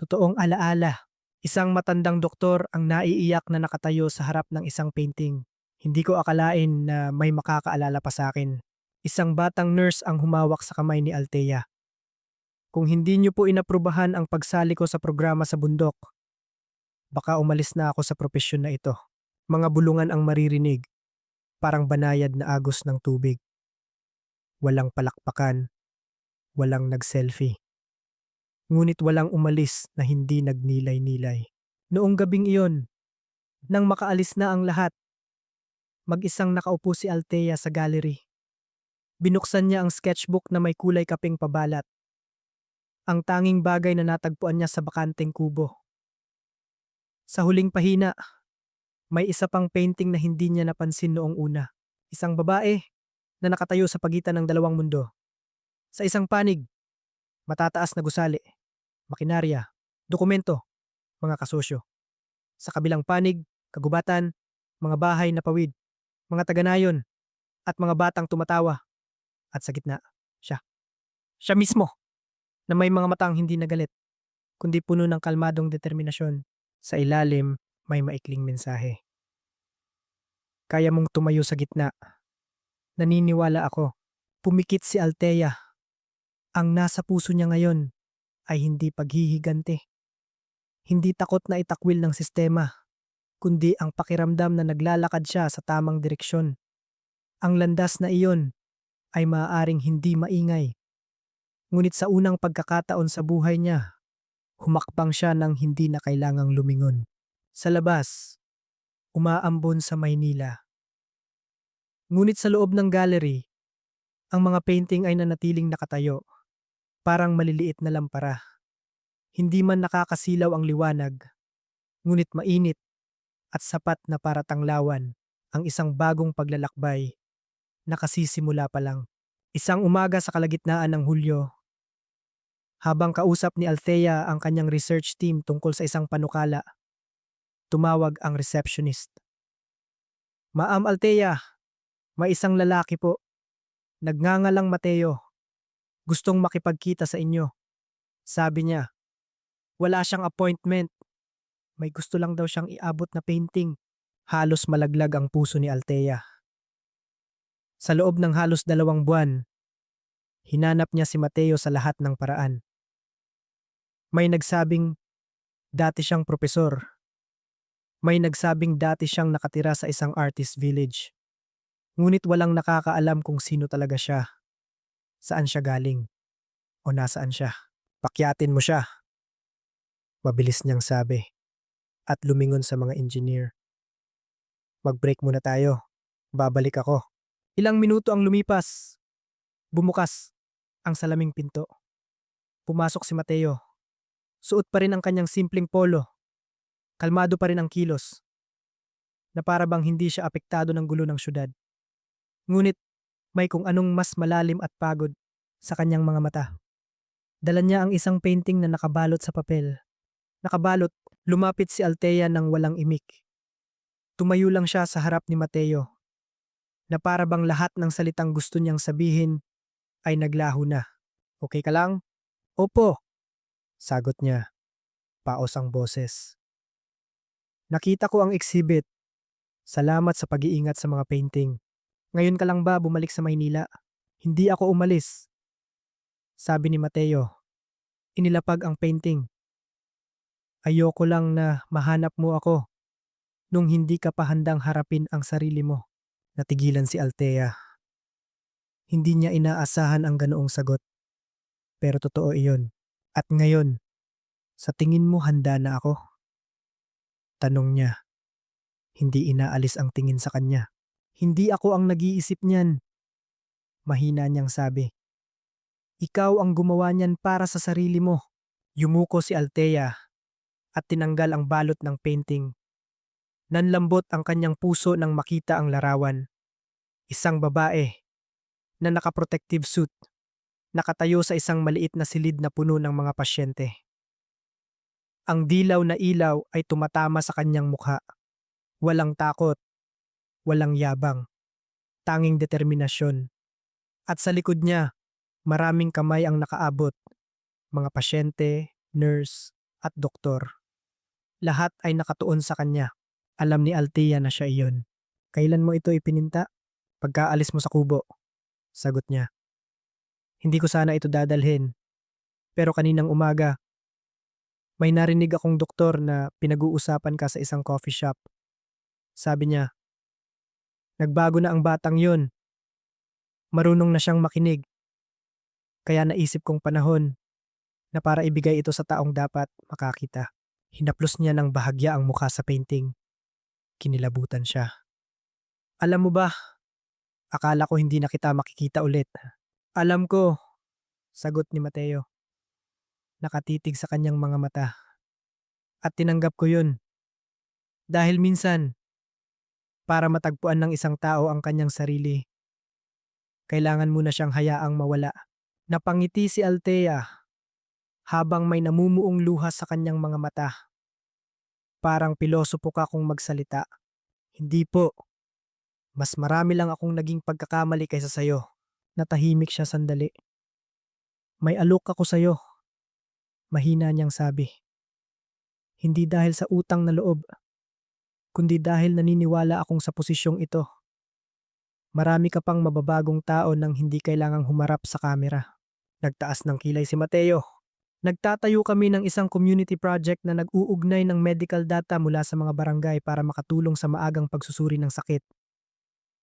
totoong alaala. Isang matandang doktor ang naiiyak na nakatayo sa harap ng isang painting. Hindi ko akalain na may makakaalala pa sa akin. Isang batang nurse ang humawak sa kamay ni Althea. Kung hindi niyo po inaprubahan ang pagsali ko sa programa sa bundok, baka umalis na ako sa propesyon na ito. Mga bulungan ang maririnig, parang banayad na agos ng tubig. Walang palakpakan, walang nag-selfie. Ngunit walang umalis na hindi nagnilay-nilay. Noong gabing iyon, nang makaalis na ang lahat, mag-isang nakaupo si Althea sa gallery. Binuksan niya ang sketchbook na may kulay kaping pabalat. Ang tanging bagay na natagpuan niya sa bakanteng kubo. Sa huling pahina, may isa pang painting na hindi niya napansin noong una. Isang babae na nakatayo sa pagitan ng dalawang mundo. Sa isang panig, matataas na gusali, makinarya, dokumento, mga kasosyo. Sa kabilang panig, kagubatan, mga bahay na pawid, mga taganayon, at mga batang tumatawa. At sa gitna, siya. Siya mismo, na may mga matang hindi nagalit, kundi puno ng kalmadong determinasyon. Sa ilalim, may maikling mensahe. Kaya mong tumayo sa gitna. Naniniwala ako. Pumikit si Althea. Ang nasa puso niya ngayon ay hindi paghihigante. Hindi takot na itakwil ng sistema, kundi ang pakiramdam na naglalakad siya sa tamang direksyon. Ang landas na iyon ay maaaring hindi maingay. Ngunit sa unang pagkakataon sa buhay niya, humakbang siya ng hindi na kailangang lumingon. Sa labas, umaambon sa Maynila. Ngunit sa loob ng gallery, ang mga painting ay nanatiling nakatayo, parang maliliit na lampara. Hindi man nakakasilaw ang liwanag, ngunit mainit at sapat na para tanglawan ang isang bagong paglalakbay na kasisimula pa lang. Isang umaga sa kalagitnaan ng Hulyo, habang kausap ni Althea ang kanyang research team tungkol sa isang panukala, tumawag ang receptionist. Ma'am Althea, may isang lalaki po. Nagngangalang Mateo. Gustong makipagkita sa inyo. Sabi niya, wala siyang appointment. May gusto lang daw siyang iabot na painting. Halos malaglag ang puso ni Althea. Sa loob ng halos 2 buwan, hinanap niya si Mateo sa lahat ng paraan. May nagsabing dati siyang propesor. May nagsabing dati siyang nakatira sa isang artist village. Ngunit walang nakakaalam kung sino talaga siya, saan siya galing, o nasaan siya. Pakyatin mo siya, mabilis niyang sabi, at lumingon sa mga engineer. Mag-break muna tayo, babalik ako. Ilang minuto ang lumipas, bumukas ang salaming pinto. Pumasok si Mateo. Suot pa rin ang kanyang simpleng polo. Kalmado pa rin ang kilos, na para bang hindi siya apektado ng gulo ng syudad. Ngunit may kung anong mas malalim at pagod sa kanyang mga mata. Dala niya ang isang painting na nakabalot sa papel. Nakabalot, lumapit si Althea ng walang imik. Tumayo lang siya sa harap ni Mateo, na para bang lahat ng salitang gusto niyang sabihin ay naglaho na. Okay ka lang? Opo, sagot niya. Paos ang boses. Nakita ko ang exhibit. Salamat sa pag-iingat sa mga painting. Ngayon ka lang ba bumalik sa Maynila? Hindi ako umalis. Sabi ni Mateo. Inilapag ang painting. Ayoko lang na mahanap mo ako nung hindi ka pa handang harapin ang sarili mo. Natigilan si Althea. Hindi niya inaasahan ang ganoong sagot. Pero totoo iyon. At ngayon, sa tingin mo handa na ako? Tanong niya. Hindi inaalis ang tingin sa kanya. Hindi ako ang nag-iisip niyan. Mahina niyang sabi. Ikaw ang gumawa niyan para sa sarili mo. Yumuko si Althea at tinanggal ang balot ng painting. Nanlambot ang kanyang puso nang makita ang larawan. Isang babae na naka-protective suit, nakatayo sa isang maliit na silid na puno ng mga pasyente. Ang dilaw na ilaw ay tumatama sa kanyang mukha. Walang takot, walang yabang, tanging determinasyon. At sa likod niya, maraming kamay ang nakaabot, mga pasyente, nurse, at doktor. Lahat ay nakatuon sa kanya. Alam ni Althea na siya iyon. Kailan mo ito ipininta? Pagkaalis mo sa kubo, sagot niya. Hindi ko sana ito dadalhin, pero kaninang umaga, may narinig akong doktor na pinag-uusapan ka sa isang coffee shop. Sabi niya, nagbago na ang batang yun. Marunong na siyang makinig. Kaya naisip kong panahon na para ibigay ito sa taong dapat makakita. Hinaplos niya ng bahagya ang mukha sa painting. Kinilabutan siya. Alam mo ba, akala ko hindi na kita makikita ulit. Alam ko, sagot ni Mateo. Nakatitig sa kanyang mga mata. At tinanggap ko yun. Dahil minsan, para matagpuan ng isang tao ang kanyang sarili, kailangan mo na siyang hayaang mawala. Napangiti si Althea habang may namumuong luha sa kanyang mga mata. Parang pilosopo ka kung magsalita. Hindi po. Mas marami lang akong naging pagkakamali kaysa sayo. Natahimik siya sandali. May alok ako sayo, mahina niyang sabi. Hindi dahil sa utang na loob, kundi dahil naniniwala akong sa posisyong ito. Marami ka pang mababagong tao nang hindi kailangang humarap sa kamera. Nagtaas ng kilay si Mateo. Nagtatayo kami ng isang community project na nag-uugnay ng medical data mula sa mga barangay para makatulong sa maagang pagsusuri ng sakit.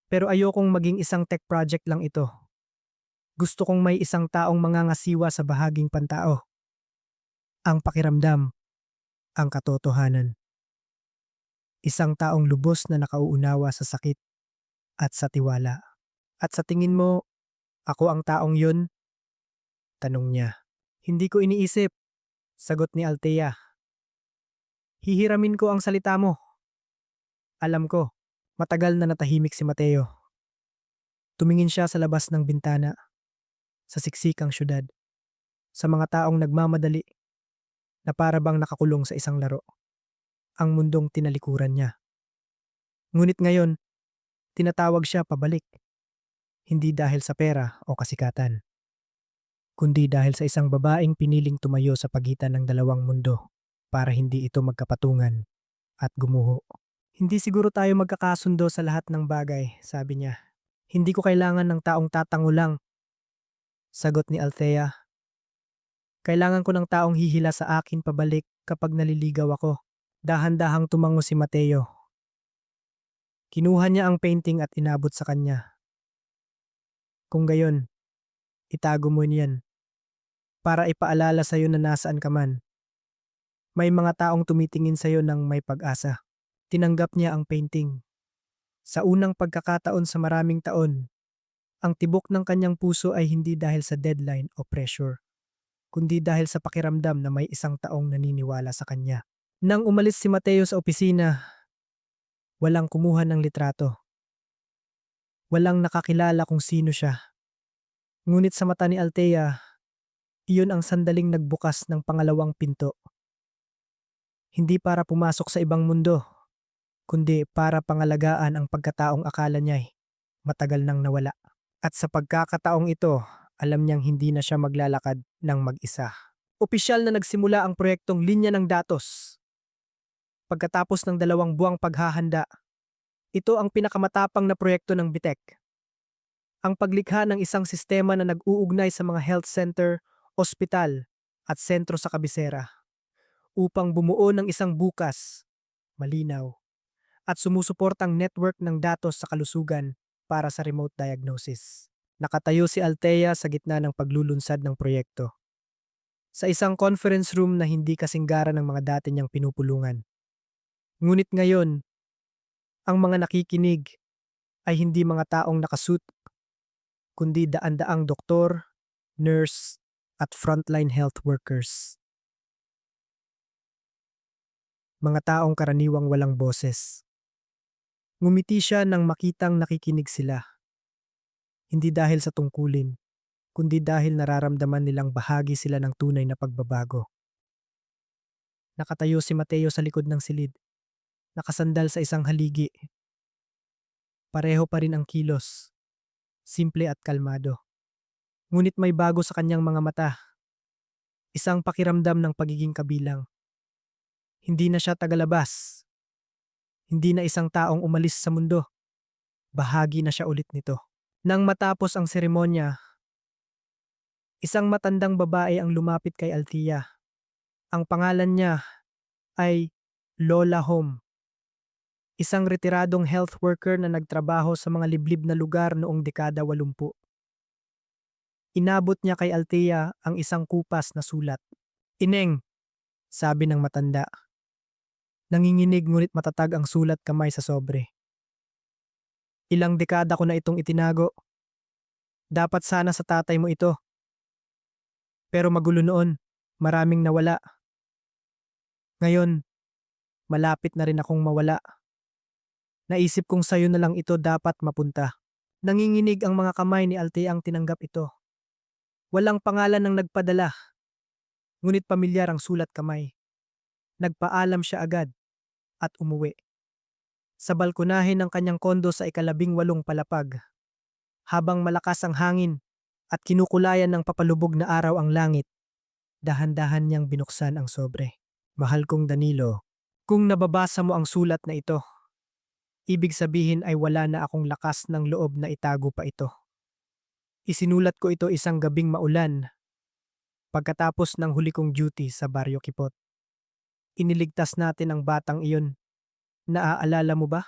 Pero ayokong maging isang tech project lang ito. Gusto kong may isang taong mangangasiwa sa bahaging pantao. Ang pakiramdam, ang katotohanan. Isang taong lubos na nakauunawa sa sakit at sa tiwala. At sa tingin mo, ako ang taong yun? Tanong niya. Hindi ko iniisip, sagot ni Althea. Hihiramin ko ang salita mo. Alam ko, matagal na natahimik si Mateo. Tumingin siya sa labas ng bintana, sa siksikang syudad, sa mga taong nagmamadali na para bang nakakulong sa isang laro. Ang mundong tinalikuran niya. Ngunit ngayon, tinatawag siya pabalik. Hindi dahil sa pera o kasikatan, kundi dahil sa isang babaeng piniling tumayo sa pagitan ng dalawang mundo para hindi ito magkapatungan at gumuho. Hindi siguro tayo magkakasundo sa lahat ng bagay, sabi niya. Hindi ko kailangan ng taong tatango lang, sagot ni Althea. Kailangan ko ng taong hihila sa akin pabalik kapag naliligaw ako. Dahan-dahang tumango si Mateo. Kinuha niya ang painting at inabot sa kanya. Kung gayon, itago mo niyan para ipaalala sa'yo na nasaan ka man. May mga taong tumitingin sa'yo ng may pag-asa. Tinanggap niya ang painting. Sa unang pagkakataon sa maraming taon, ang tibok ng kanyang puso ay hindi dahil sa deadline o pressure, kundi dahil sa pakiramdam na may isang taong naniniwala sa kanya. Nang umalis si Mateo sa opisina, walang kumuha ng litrato. Walang nakakilala kung sino siya. Ngunit sa mata ni Althea, iyon ang sandaling nagbukas ng pangalawang pinto. Hindi para pumasok sa ibang mundo, kundi para pangalagaan ang pagkataong akala niya'y matagal nang nawala. At sa pagkakataong ito, alam niyang hindi na siya maglalakad ng mag-isa. Opisyal na nagsimula ang proyektong Linya ng Datos. Pagkatapos ng 2 buwang paghahanda, ito ang pinakamatapang na proyekto ng BITEC. Ang paglikha ng isang sistema na nag-uugnay sa mga health center, ospital, at sentro sa kabisera upang bumuo ng isang bukas, malinaw, at sumusuportang network ng datos sa kalusugan para sa remote diagnosis. Nakatayo si Althea sa gitna ng paglulunsad ng proyekto. Sa isang conference room na hindi kasinggaran ng mga dati niyang pinupulungan. Ngunit ngayon, ang mga nakikinig ay hindi mga taong nakasuit, kundi daan-daang doktor, nurse, at frontline health workers. Mga taong karaniwang walang boses. Ngumiti siya nang makitang nakikinig sila. Hindi dahil sa tungkulin, kundi dahil nararamdaman nilang bahagi sila ng tunay na pagbabago. Nakatayo si Mateo sa likod ng silid, nakasandal sa isang haligi. Pareho pa rin ang kilos, simple at kalmado. Ngunit may bago sa kanyang mga mata. Isang pakiramdam ng pagiging kabilang. Hindi na siya tagalabas. Hindi na isang taong umalis sa mundo. Bahagi na siya ulit nito. Nang matapos ang seremonya, isang matandang babae ang lumapit kay Althea. Ang pangalan niya ay Lola Home. Isang retiradong health worker na nagtrabaho sa mga liblib na lugar noong dekada 80. Inabot niya kay Althea ang isang kupas na sulat. Ineng, sabi ng matanda. Nanginginig ngunit matatag ang sulat kamay sa sobre. Ilang dekada ko na itong itinago. Dapat sana sa tatay mo ito. Pero magulo noon, maraming nawala. Ngayon, malapit na rin akong mawala. Naisip kong sayo na lang ito dapat mapunta. Nanginginig ang mga kamay ni Althea ang tinanggap ito. Walang pangalan ng nagpadala. Ngunit pamilyar ang sulat kamay. Nagpaalam siya agad. at umuwi. Sa balkonahe ng kanyang kondo sa ika-18 palapag, habang malakas ang hangin at kinukulayan ng papalubog na araw ang langit, dahan-dahan niyang binuksan ang sobre. Mahal kong Danilo, kung nababasa mo ang sulat na ito, ibig sabihin ay wala na akong lakas ng loob na itago pa ito. Isinulat ko ito isang gabing maulan pagkatapos ng huli kong duty sa Baryo Kipot. Iniligtas natin ang batang iyon. Naaalala mo ba?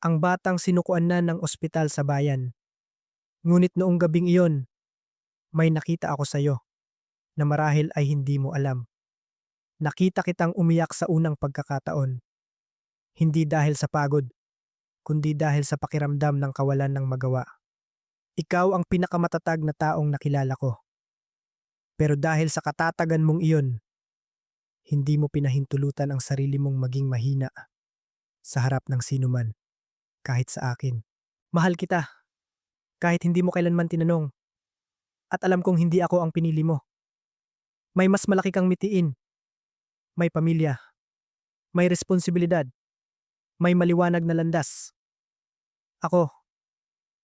Ang batang sinukuan na ng ospital sa bayan. Ngunit noong gabing iyon, may nakita ako sa iyo na marahil ay hindi mo alam. Nakita kitang umiyak sa unang pagkakataon. Hindi dahil sa pagod, kundi dahil sa pakiramdam ng kawalan ng magawa. Ikaw ang pinakamatatag na taong nakilala ko. Pero dahil sa katatagan mong iyon, hindi mo pinahintulutan ang sarili mong maging mahina sa harap ng sinuman, kahit sa akin. Mahal kita, kahit hindi mo kailanman tinanong. At alam kong hindi ako ang pinili mo. May mas malaki kang mitiin. May pamilya. May responsibilidad. May maliwanag na landas. Ako,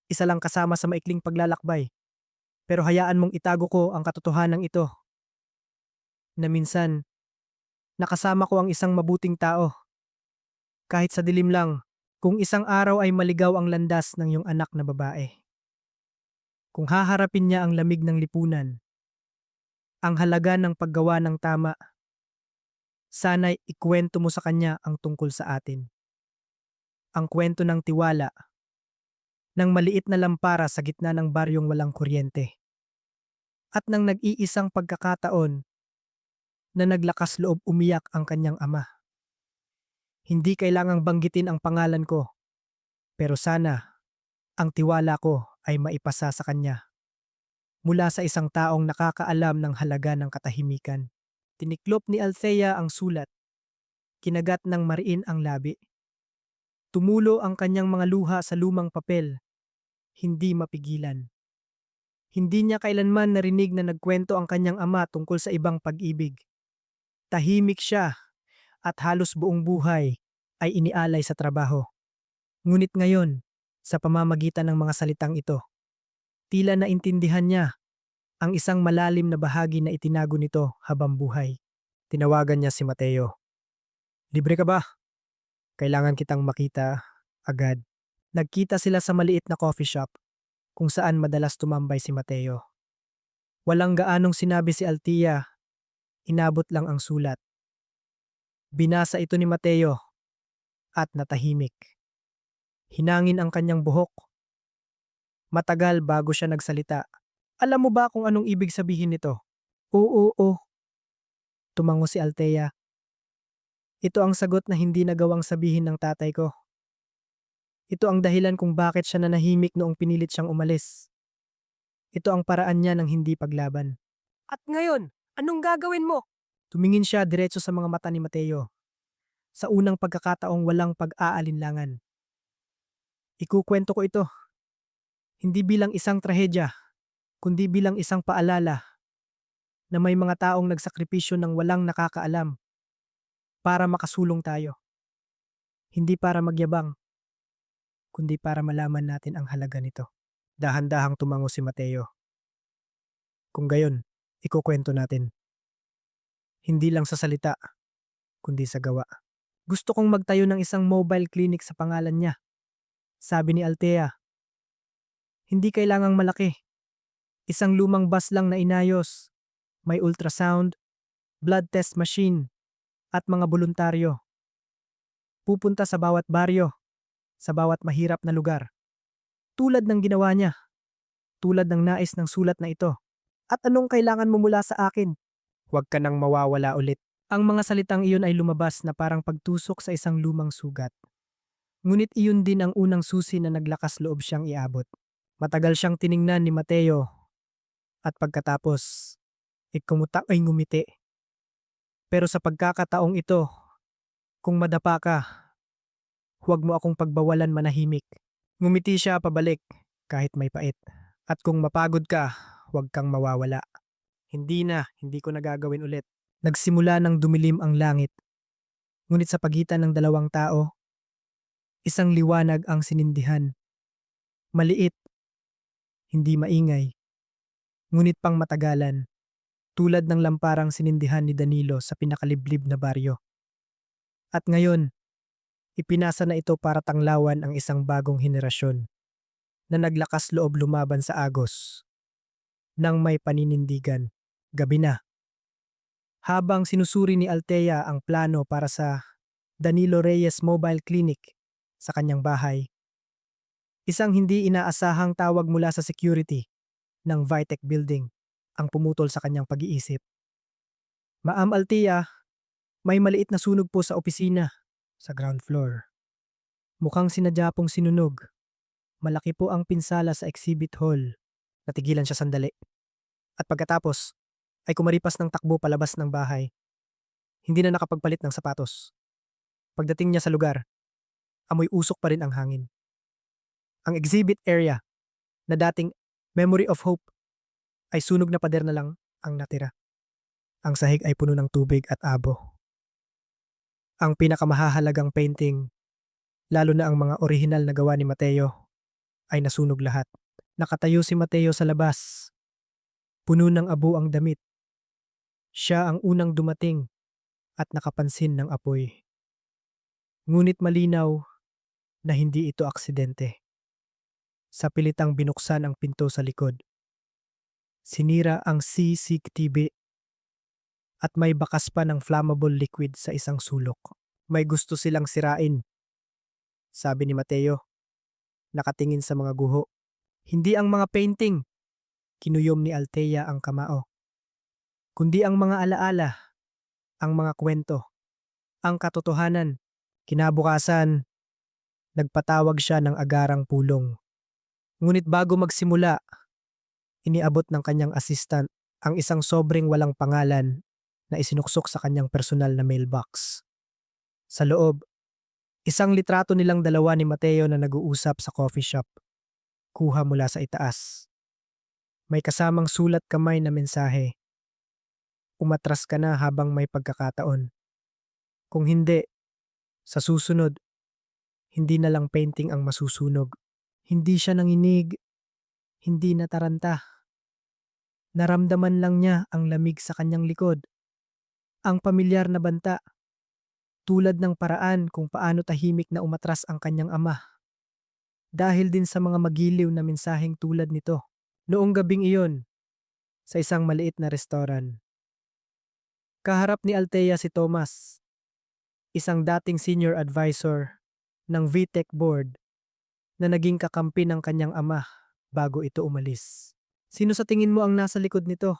isa lang kasama sa maikling paglalakbay. Pero hayaan mong itago ko ang katotohanan ito. Na minsan, nakasama ko ang isang mabuting tao. Kahit sa dilim lang, kung isang araw ay maligaw ang landas ng iyong anak na babae. Kung haharapin niya ang lamig ng lipunan, ang halaga ng paggawa ng tama, sana'y ikwento mo sa kanya ang tungkol sa atin. Ang kwento ng tiwala, ng maliit na lampara sa gitna ng baryong walang kuryente. At ng nag-iisang pagkakataon na naglakas loob umiyak ang kanyang ama. Hindi kailangang banggitin ang pangalan ko, pero sana ang tiwala ko ay maipasa sa kanya. Mula sa isang taong nakakaalam ng halaga ng katahimikan. Tiniklop ni Althea ang sulat. Kinagat ng mariin ang labi. Tumulo ang kanyang mga luha sa lumang papel. Hindi mapigilan. Hindi niya kailanman narinig na nagkwento ang kanyang ama tungkol sa ibang pag-ibig. Tahimik siya at halos buong buhay ay inialay sa trabaho. Ngunit ngayon, sa pamamagitan ng mga salitang ito, tila naintindihan niya ang isang malalim na bahagi na itinago nito habang buhay. Tinawagan niya si Mateo. Libre ka ba? Kailangan kitang makita agad. Nagkita sila sa maliit na coffee shop kung saan madalas tumambay si Mateo. Walang gaanong sinabi si Althea, inabot lang ang sulat. Binasa ito ni Mateo at natahimik. Hinangin ang kanyang buhok. Matagal bago siya nagsalita. Alam mo ba kung anong ibig sabihin nito? Oo. Tumango si Althea. Ito ang sagot na hindi nagawang sabihin ng tatay ko. Ito ang dahilan kung bakit siya nanahimik noong pinilit siyang umalis. Ito ang paraan niya ng hindi paglaban. At ngayon, anong gagawin mo? Tumingin siya diretso sa mga mata ni Mateo. Sa unang pagkakataong walang pag-aalinlangan. Ikukwento ko ito. Hindi bilang isang trahedya, kundi bilang isang paalala na may mga taong nagsakripisyo ng walang nakakaalam para makasulong tayo. Hindi para magyabang, kundi para malaman natin ang halaga nito. Dahan-dahang tumango si Mateo. Kung gayon, ikukwento natin. Hindi lang sa salita, kundi sa gawa. Gusto kong magtayo ng isang mobile clinic sa pangalan niya. Sabi ni Althea. Hindi kailangang malaki. Isang lumang bus lang na inayos. May ultrasound, blood test machine, at mga voluntaryo. Pupunta sa bawat baryo, sa bawat mahirap na lugar. Tulad ng ginawa niya. Tulad ng nais ng sulat na ito. At anong kailangan mo mula sa akin? Huwag ka nang mawawala ulit. Ang mga salitang iyon ay lumabas na parang pagtusok sa isang lumang sugat. Ngunit iyon din ang unang susi na naglakas loob siyang iabot. Matagal siyang tiningnan ni Mateo at pagkatapos, ikumutak ay ngumiti. Pero sa pagkakataong ito, kung madapa ka, huwag mo akong pagbawalan manahimik. Ngumiti siya pabalik kahit may pait. At kung mapagod ka, huwag kang mawawala. Hindi ko nagagawin ulit. Nagsimula ng dumilim ang langit. Ngunit sa pagitan ng dalawang tao, isang liwanag ang sinindihan. Maliit, hindi maingay, ngunit pang matagalan, tulad ng lamparang sinindihan ni Danilo sa pinakaliblib na baryo. At ngayon, ipinasa na ito para tanglawan ang isang bagong henerasyon na naglakas loob lumaban sa agos nang may paninindigan. Gabi na. Habang sinusuri ni Althea ang plano para sa Danilo Reyes Mobile Clinic sa kanyang bahay, isang hindi inaasahang tawag mula sa security ng Vitec Building ang pumutol sa kanyang pag-iisip. Ma'am Althea, may maliit na sunog po sa opisina sa ground floor. Mukhang sinadya pong sinunog. Malaki po ang pinsala sa exhibit hall. Natigilan siya sandali. At pagkatapos, ay kumaripas ng takbo palabas ng bahay. Hindi na nakapagpalit ng sapatos. Pagdating niya sa lugar, amoy usok pa rin ang hangin. Ang exhibit area na dating Memory of Hope ay sunog na pader na lang ang natira. Ang sahig ay puno ng tubig at abo. Ang pinakamahahalagang painting, lalo na ang mga orihinal na gawa ni Mateo, ay nasunog lahat. Nakatayo si Mateo sa labas. Puno ng abo ang damit. Siya ang unang dumating at nakapansin ng apoy. Ngunit malinaw na hindi ito aksidente. Sa pilitang binuksan ang pinto sa likod, sinira ang CCTV at may bakas pa ng flammable liquid sa isang sulok. May gusto silang sirain, sabi ni Mateo, nakatingin sa mga guho. Hindi ang mga painting, kinuyom ni Althea ang kamao, kundi ang mga alaala, ang mga kwento, ang katotohanan. Kinabukasan, nagpatawag siya ng agarang pulong. Ngunit bago magsimula, iniabot ng kanyang assistant ang isang sobreng walang pangalan na isinuksok sa kanyang personal na mailbox. Sa loob, isang litrato nilang dalawa ni Mateo na nag-uusap sa coffee shop, kuha mula sa itaas. May kasamang sulat kamay na mensahe. Umatras ka na habang may pagkakataon. Kung hindi, sa susunod, hindi na lang painting ang masusunog. Hindi siya nanginig, hindi nataranta. Naramdaman lang niya ang lamig sa kanyang likod. Ang pamilyar na banta, tulad ng paraan kung paano tahimik na umatras ang kanyang ama. Dahil din sa mga magiliw na mensaheng tulad nito. Noong gabing iyon, sa isang maliit na restoran, kaharap ni Althea si Thomas, isang dating senior advisor ng VTech board na naging kakampi ng kanyang ama bago ito umalis. Sino sa tingin mo ang nasa likod nito?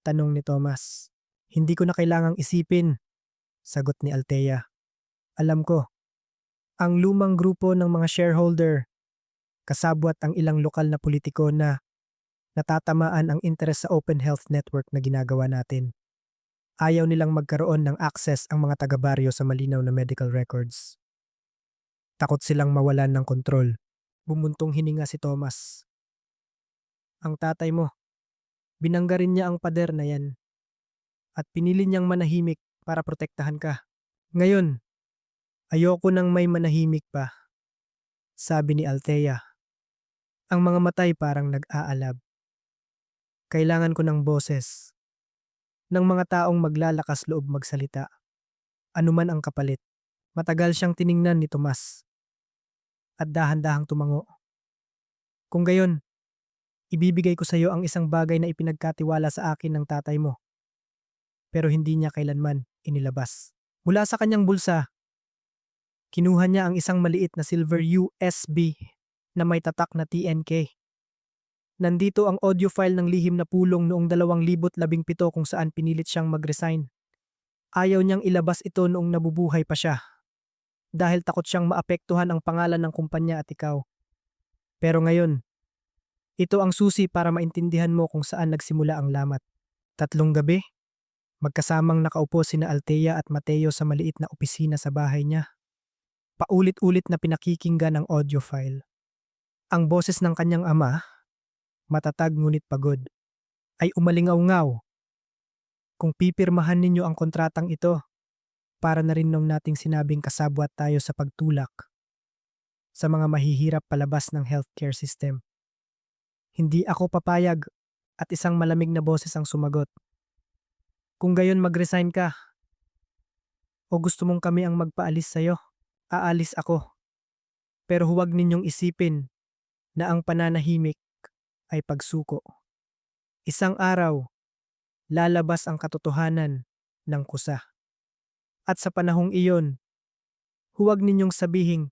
Tanong ni Thomas. Hindi ko na kailangang isipin, sagot ni Althea. Alam ko, ang lumang grupo ng mga shareholder, kasabwat ang ilang lokal na politiko na natatamaan ang interes sa Open Health Network na ginagawa natin. Ayaw nilang magkaroon ng access ang mga taga-baryo sa malinaw na medical records. Takot silang mawalan ng kontrol. Bumuntong hininga si Thomas. Ang tatay mo, binangga rin niya ang pader na yan at pinili niyang manahimik para protektahan ka. Ngayon, ayoko nang may manahimik pa, sabi ni Althea. Ang mga matay parang nag-aalab. Kailangan ko ng boses, ng mga taong maglalakas loob magsalita. Anuman ang kapalit. Matagal siyang tiningnan ni Tomas at dahan-dahang tumango. Kung gayon, ibibigay ko sa iyo ang isang bagay na ipinagkatiwala sa akin ng tatay mo. Pero hindi niya kailanman inilabas. Mula sa kanyang bulsa, kinuha niya ang isang maliit na silver USB na may tatak na TNK. Nandito ang audio file ng lihim na pulong noong 2017 kung saan pinilit siyang mag-resign. Ayaw niyang ilabas ito noong nabubuhay pa siya. Dahil takot siyang maapektuhan ang pangalan ng kumpanya at ikaw. Pero ngayon, ito ang susi para maintindihan mo kung saan nagsimula ang lamat. 3 gabi, magkasamang nakaupo sina Althea at Mateo sa maliit na opisina sa bahay niya. Paulit-ulit na pinakikinggan ang audio file. Ang boses ng kanyang ama, matatag ngunit pagod, ay umalingaw-ngaw. Kung pipirmahan ninyo ang kontratang ito, para na rin nung nating sinabing kasabwat tayo sa pagtulak sa mga mahihirap palabas ng healthcare system. Hindi ako papayag at isang malamig na boses ang sumagot. Kung gayon mag-resign ka o gusto mong kami ang magpaalis sa'yo, aalis ako. Pero huwag ninyong isipin na ang pananahimik ay pagsuko. Isang araw, lalabas ang katotohanan ng kusa. At sa panahong iyon, huwag ninyong sabihing,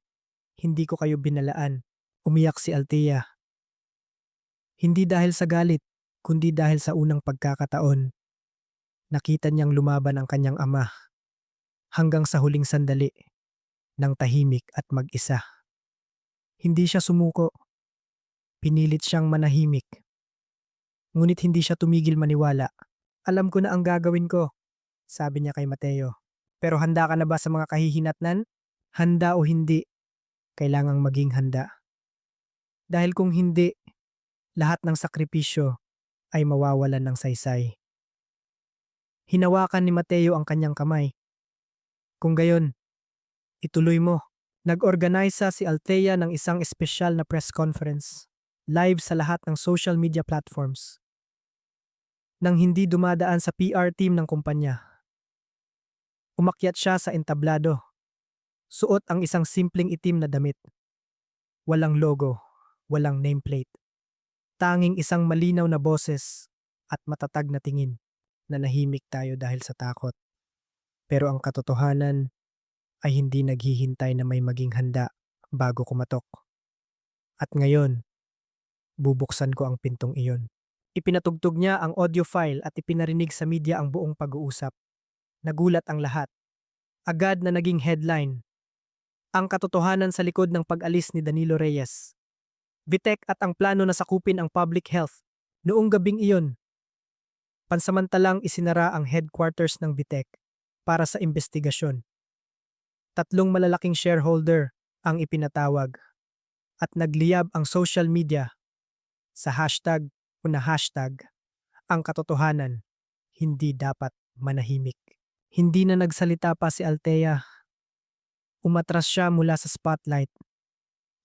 hindi ko kayo binalaan. Umiyak si Althea. Hindi dahil sa galit, kundi dahil sa unang pagkakataon. Nakita niyang lumaban ang kanyang ama hanggang sa huling sandali ng tahimik at mag-isa. Hindi siya sumuko. Pinilit siyang manahimik. Ngunit hindi siya tumigil maniwala. Alam ko na ang gagawin ko, sabi niya kay Mateo. Pero handa ka na ba sa mga kahihinatnan? Handa o hindi, kailangang maging handa. Dahil kung hindi, lahat ng sakripisyo ay mawawalan ng saysay. Hinawakan ni Mateo ang kanyang kamay. Kung gayon, ituloy mo. Nag-organisa si Althea ng isang espesyal na press conference, live sa lahat ng social media platforms, nang hindi dumadaan sa PR team ng kumpanya. Umakyat siya sa entablado. Suot ang isang simpleng itim na damit. Walang logo, walang nameplate. Tanging isang malinaw na boses at matatag na tingin. Nanahimik tayo dahil sa takot. Pero ang katotohanan ay hindi naghihintay na may maging handa bago kumatok. At ngayon, bubuksan ko ang pintong iyon. Ipinatugtog niya ang audio file at ipinarinig sa media ang buong pag-uusap. Nagulat ang lahat. Agad na naging headline. Ang katotohanan sa likod ng pag-alis ni Danilo Reyes. Vitek at ang plano na sakupin ang public health. Noong gabing iyon, pansamantalang isinara ang headquarters ng Vitek para sa investigasyon. 3 malalaking shareholder ang ipinatawag at nagliyab ang social media sa hashtag o na hashtag ang katotohanan hindi dapat manahimik. Hindi na nagsalita pa si Althea. Umatras siya mula sa spotlight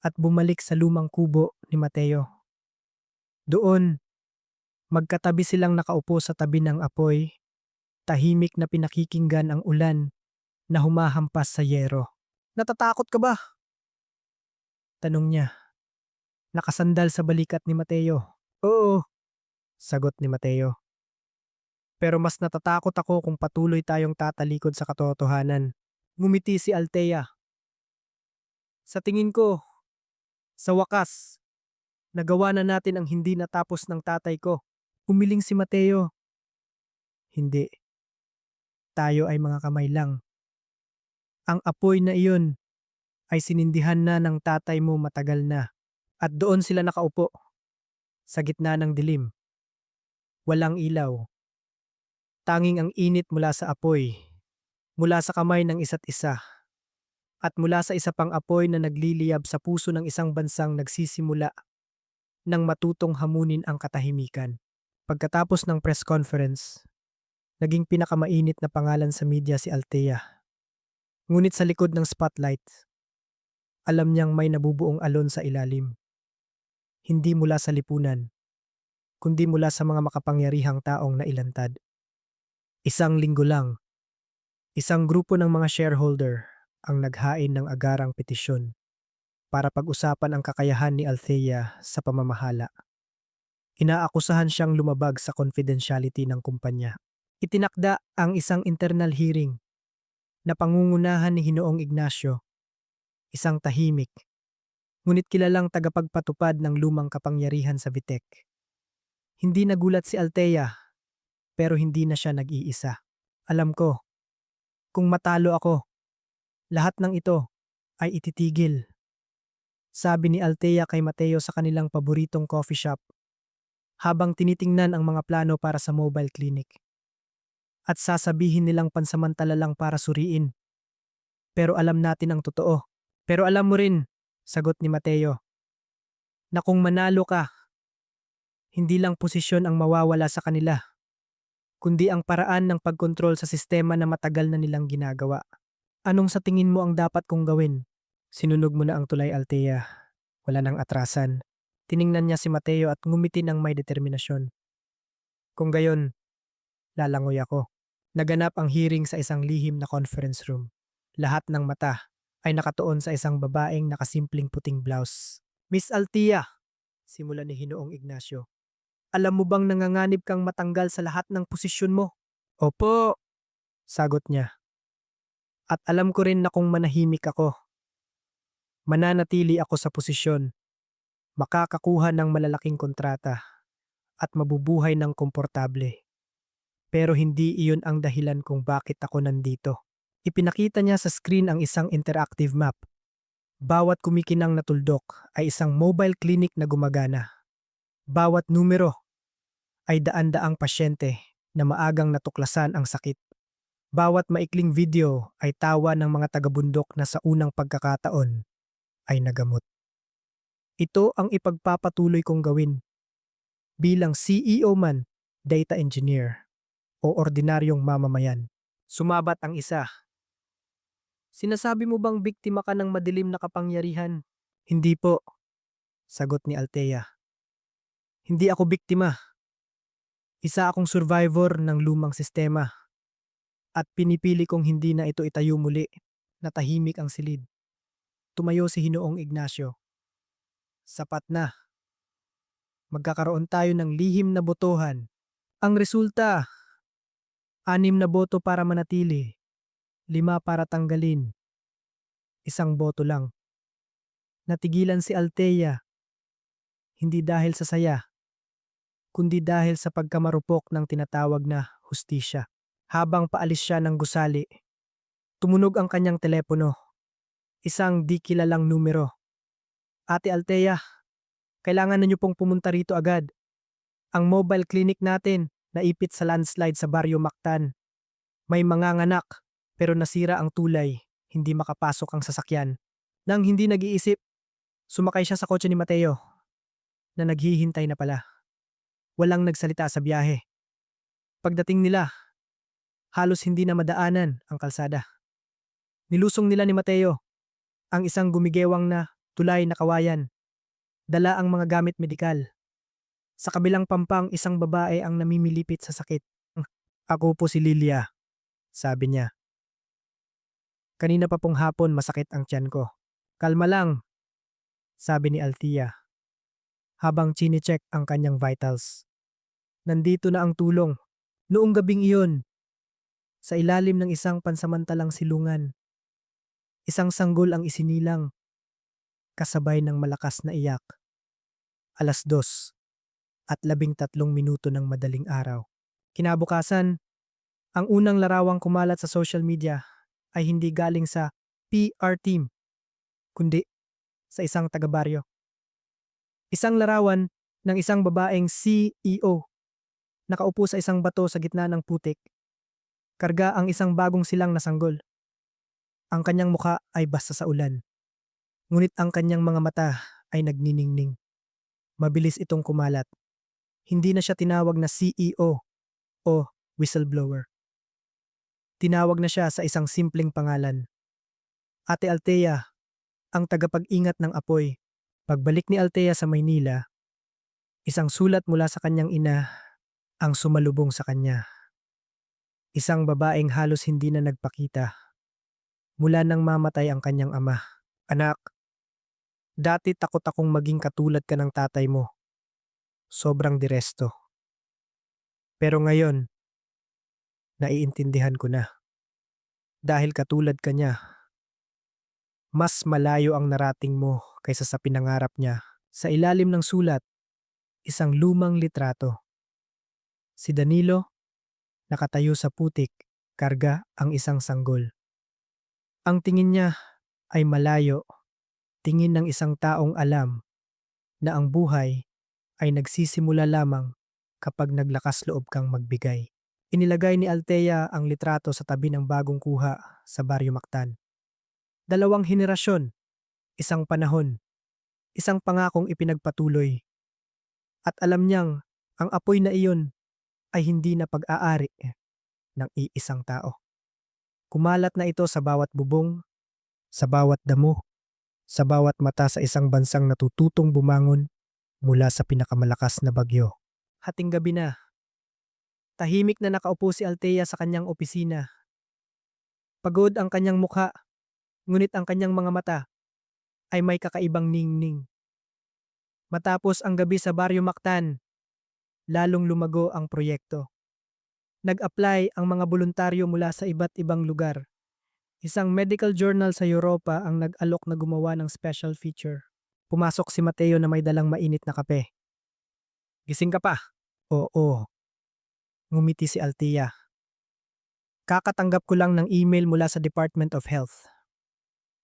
at bumalik sa lumang kubo ni Mateo. Doon, magkatabi silang nakaupo sa tabi ng apoy, tahimik na pinakikinggan ang ulan na humahampas sa yero. Natatakot ka ba? Tanong niya. Nakasandal sa balikat ni Mateo. Oo, sagot ni Mateo. Pero mas natatakot ako kung patuloy tayong tatalikod sa katotohanan. Ngumiti si Althea. Sa tingin ko, sa wakas, nagawa na natin ang hindi natapos ng tatay ko. Umiling si Mateo. Hindi. Tayo ay mga kamay lang. Ang apoy na iyon ay sinindihan na ng tatay mo matagal na. At doon sila nakaupo. Sa gitna ng dilim. Walang ilaw. Tanging ang init mula sa apoy. Mula sa kamay ng isa't isa. At mula sa isa pang apoy na nagliliyab sa puso ng isang bansang nagsisimula nang matutong hamunin ang katahimikan. Pagkatapos ng press conference, naging pinakamainit na pangalan sa media si Althea. Ngunit sa likod ng spotlight, alam niyang may nabubuong alon sa ilalim. Hindi mula sa lipunan, kundi mula sa mga makapangyarihang taong nailantad. Isang linggo lang, isang grupo ng mga shareholder ang naghain ng agarang petisyon para pag-usapan ang kakayahan ni Althea sa pamamahala. Inaakusahan siyang lumabag sa confidentiality ng kumpanya. Itinakda ang isang internal hearing na pangungunahan ni Hinoong Ignacio, isang tahimik, ngunit kilalang tagapagpatupad ng lumang kapangyarihan sa Vitek. Hindi nagulat si Althea, pero hindi na siya nag-iisa. Alam ko, kung matalo ako, lahat ng ito ay ititigil. Sabi ni Althea kay Mateo sa kanilang paboritong coffee shop habang tinitingnan ang mga plano para sa mobile clinic. At sasabihin nilang pansamantala lang para suriin. Pero alam natin ang totoo. Pero alam mo rin, sagot ni Mateo, na kung manalo ka, hindi lang posisyon ang mawawala sa kanila, kundi ang paraan ng pagkontrol sa sistema na matagal na nilang ginagawa. Anong sa tingin mo ang dapat kong gawin? Sinunog mo na ang tulay, Althea. Wala nang atrasan. Tiningnan niya si Mateo at ngumiti ng may determinasyon. Kung gayon, lalangoy ako. Naganap ang hearing sa isang lihim na conference room. Lahat ng mata ay nakatuon sa isang babaeng nakasimpleng puting blouse. Miss Althea, simula ni Hinoong Ignacio. Alam mo bang nanganganib kang matanggal sa lahat ng posisyon mo? Opo, sagot niya. At alam ko rin na kung manahimik ako, mananatili ako sa posisyon, makakakuha ng malalaking kontrata, at mabubuhay ng komportable. Pero hindi iyon ang dahilan kung bakit ako nandito. Ipinakita niya sa screen ang isang interactive map. Bawat kumikinang na tuldok ay isang mobile clinic na gumagana. Bawat numero ay daan-daang pasyente na maagang natuklasan ang sakit. Bawat maikling video ay tawa ng mga taga-bundok na sa unang pagkakataon ay nagamot. Ito ang ipagpapatuloy kong gawin bilang CEO man, data engineer, o ordinaryong mamamayan. Sumabat ang isa. Sinasabi mo bang biktima ka ng madilim na kapangyarihan? Hindi po, sagot ni Althea. Hindi ako biktima. Isa akong survivor ng lumang sistema. At pinipili kong hindi na ito itayo muli. Natahimik ang silid. Tumayo si Hinoong Ignacio. Sapat na. Magkakaroon tayo ng lihim na botohan. Ang resulta, 6 na boto para manatili, 5 para tanggalin. 1 boto lang. Natigilan si Althea, hindi dahil sa saya, kundi dahil sa pagkamarupok ng tinatawag na hustisya. Habang paalis siya ng gusali, tumunog ang kanyang telepono. Isang di kilalang numero. Ate Althea, kailangan na niyo pong pumunta rito agad. Ang mobile clinic natin naipit sa landslide sa Baryo Mactan. May manganganak pero nasira ang tulay, hindi makapasok ang sasakyan. Nang hindi nag-iisip, sumakay siya sa kotse ni Mateo na naghihintay na pala. Walang nagsalita sa biyahe. Pagdating nila, halos hindi na madaanan ang kalsada. Nilusong nila ni Mateo ang isang gumigewang na tulay na kawayan. Dala ang mga gamit medikal. Sa kabilang pampang isang babae ang namimilipit sa sakit. Ako po si Lilia, sabi niya. Kanina pa pong hapon masakit ang tiyan ko. Kalma lang, sabi ni Althea, habang chine-check ang kanyang vitals. Nandito na ang tulong. Noong gabing iyon, sa ilalim ng isang pansamantalang silungan, isang sanggol ang isinilang, kasabay ng malakas na iyak. 2:13 ng madaling araw. Kinabukasan, ang unang larawang kumalat sa social media ay hindi galing sa PR team, kundi sa isang taga-baryo. Isang larawan ng isang babaeng CEO, nakaupo sa isang bato sa gitna ng putik. Karga ang isang bagong silang na sanggol. Ang kanyang muka ay basa sa ulan. Ngunit ang kanyang mga mata ay nagniningning. Mabilis itong kumalat. Hindi na siya tinawag na CEO o whistleblower. Tinawag na siya sa isang simpleng pangalan. Ate Althea, ang tagapag-ingat ng apoy. Pagbalik ni Althea sa Maynila, isang sulat mula sa kanyang ina ang sumalubong sa kanya. Isang babaeng halos hindi na nagpakita mula nang mamatay ang kanyang ama. Anak, dati takot akong maging katulad ka ng tatay mo. Sobrang diresto. Pero ngayon, naiintindihan ko na. Dahil katulad ka niya, mas malayo ang narating mo kaysa sa pinangarap niya. Sa ilalim ng sulat, isang lumang litrato. Si Danilo, nakatayo sa putik, karga ang isang sanggol. Ang tingin niya ay malayo, tingin ng isang taong alam na ang buhay ay nagsisimula lamang kapag naglakas loob kang magbigay. Inilagay ni Althea ang litrato sa tabi ng bagong kuha sa Baryo Mactan. 2 henerasyon, isang panahon, isang pangakong ipinagpatuloy. At alam niyang ang apoy na iyon ay hindi na pag-aari ng iisang tao. Kumalat na ito sa bawat bubong, sa bawat damo, sa bawat mata sa isang bansang natututong bumangon mula sa pinakamalakas na bagyo. Hating gabi na, tahimik na nakaupo si Althea sa kanyang opisina. Pagod ang kanyang mukha, ngunit ang kanyang mga mata ay may kakaibang ningning. Matapos ang gabi sa Baryo Mactan, lalong lumago ang proyekto. Nag-apply ang mga voluntaryo mula sa iba't ibang lugar. Isang medical journal sa Europa ang nag-alok na gumawa ng special feature. Pumasok si Mateo na may dalang mainit na kape. Gising ka pa? Oo, ngumiti si Althea. Kakatanggap ko lang ng email mula sa Department of Health.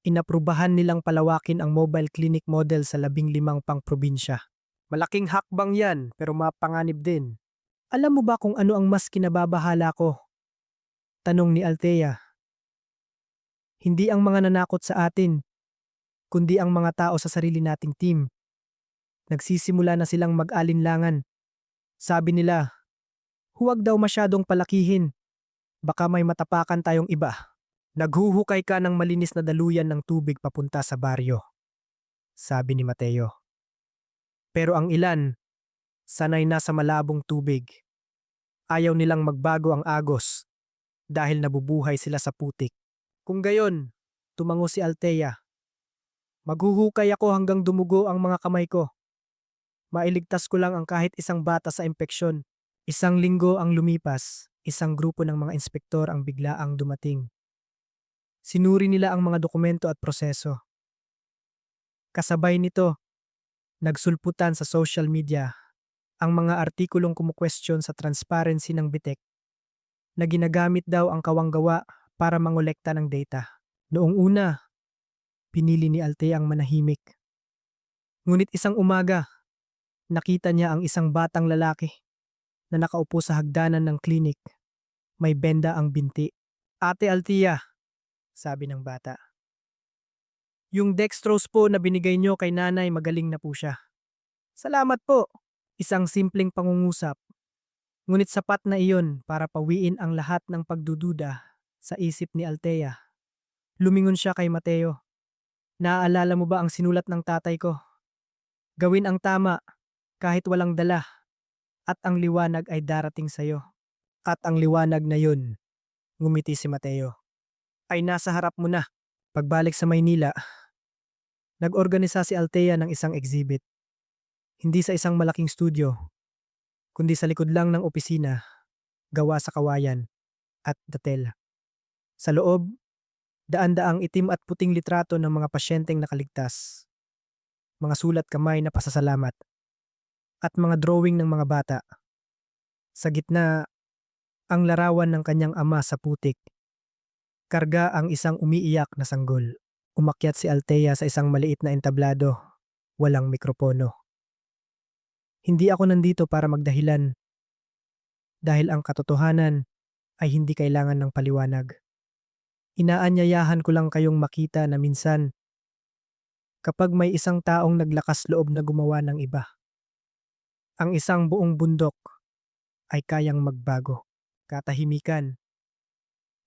Inaprubahan nilang palawakin ang mobile clinic model sa 15 pang probinsya. Malaking hakbang yan pero mapanganib din. Alam mo ba kung ano ang mas kinababahala ko? Tanong ni Althea. Hindi ang mga nanakot sa atin, kundi ang mga tao sa sarili nating team. Nagsisimula na silang mag-alinlangan. Sabi nila, huwag daw masyadong palakihin. Baka may matapakan tayong iba. Naghuhukay ka ng malinis na daluyan ng tubig papunta sa baryo, sabi ni Mateo. Pero ang ilan, sanay na sa malabong tubig. Ayaw nilang magbago ang agos dahil nabubuhay sila sa putik. Kung gayon, tumango si Althea. Maghuhukay ako hanggang dumugo ang mga kamay ko. Mailigtas ko lang ang kahit isang bata sa impeksyon. Isang linggo ang lumipas, isang grupo ng mga inspektor ang biglaang dumating. Sinuri nila ang mga dokumento at proseso. Kasabay nito, nagsulputan sa social media ang mga artikulong kumukwestiyon sa transparency ng bitek na ginagamit daw ang kawanggawa para mangolekta ng data. Noong una, pinili ni Althea ang manahimik. Ngunit isang umaga, nakita niya ang isang batang lalaki na nakaupo sa hagdanan ng klinik. May benda ang binti. Ate Althea, sabi ng bata. Yung dextrose po na binigay nyo kay nanay magaling na po siya. Salamat po. Isang simpleng pangungusap. Ngunit sapat na iyon para pawiin ang lahat ng pagdududa sa isip ni Althea. Lumingon siya kay Mateo. Naaalala mo ba ang sinulat ng tatay ko? Gawin ang tama kahit walang dala at ang liwanag ay darating sa'yo. At ang liwanag na yun, ngumiti si Mateo, ay nasa harap mo na. Pagbalik sa Maynila, nag-organisa si Althea ng isang exhibit. Hindi sa isang malaking studio, kundi sa likod lang ng opisina, gawa sa kawayan at datel. Sa loob, daan-daang itim at puting litrato ng mga pasyenteng nakaligtas, mga sulat kamay na pasasalamat, at mga drawing ng mga bata. Sa gitna, ang larawan ng kanyang ama sa putik. Karga ang isang umiiyak na sanggol. Umakyat si Althea sa isang maliit na entablado, walang mikropono. Hindi ako nandito para magdahilan, dahil ang katotohanan ay hindi kailangan ng paliwanag. Inaanyayahan ko lang kayong makita na minsan, kapag may isang taong naglakas loob na gumawa ng iba, ang isang buong bundok ay kayang magbago. Katahimikan.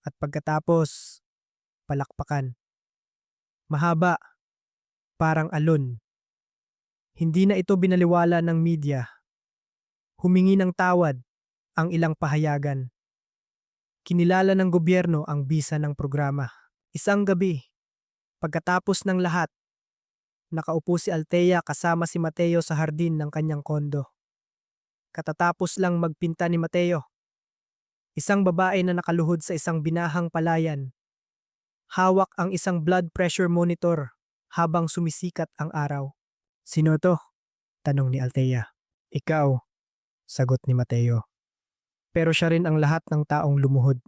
At pagkatapos, palakpakan. Mahaba, parang alon. Hindi na ito binaliwala ng media. Humingi ng tawad ang ilang pahayagan. Kinilala ng gobyerno ang bisa ng programa. Isang gabi, pagkatapos ng lahat, nakaupo si Althea kasama si Mateo sa hardin ng kanyang kondo. Katatapos lang magpinta ni Mateo. Isang babae na nakaluhod sa isang binahang palayan. Hawak ang isang blood pressure monitor habang sumisikat ang araw. Sino to? Tanong ni Althea. Ikaw, sagot ni Mateo. Pero siya rin ang lahat ng taong lumuhod.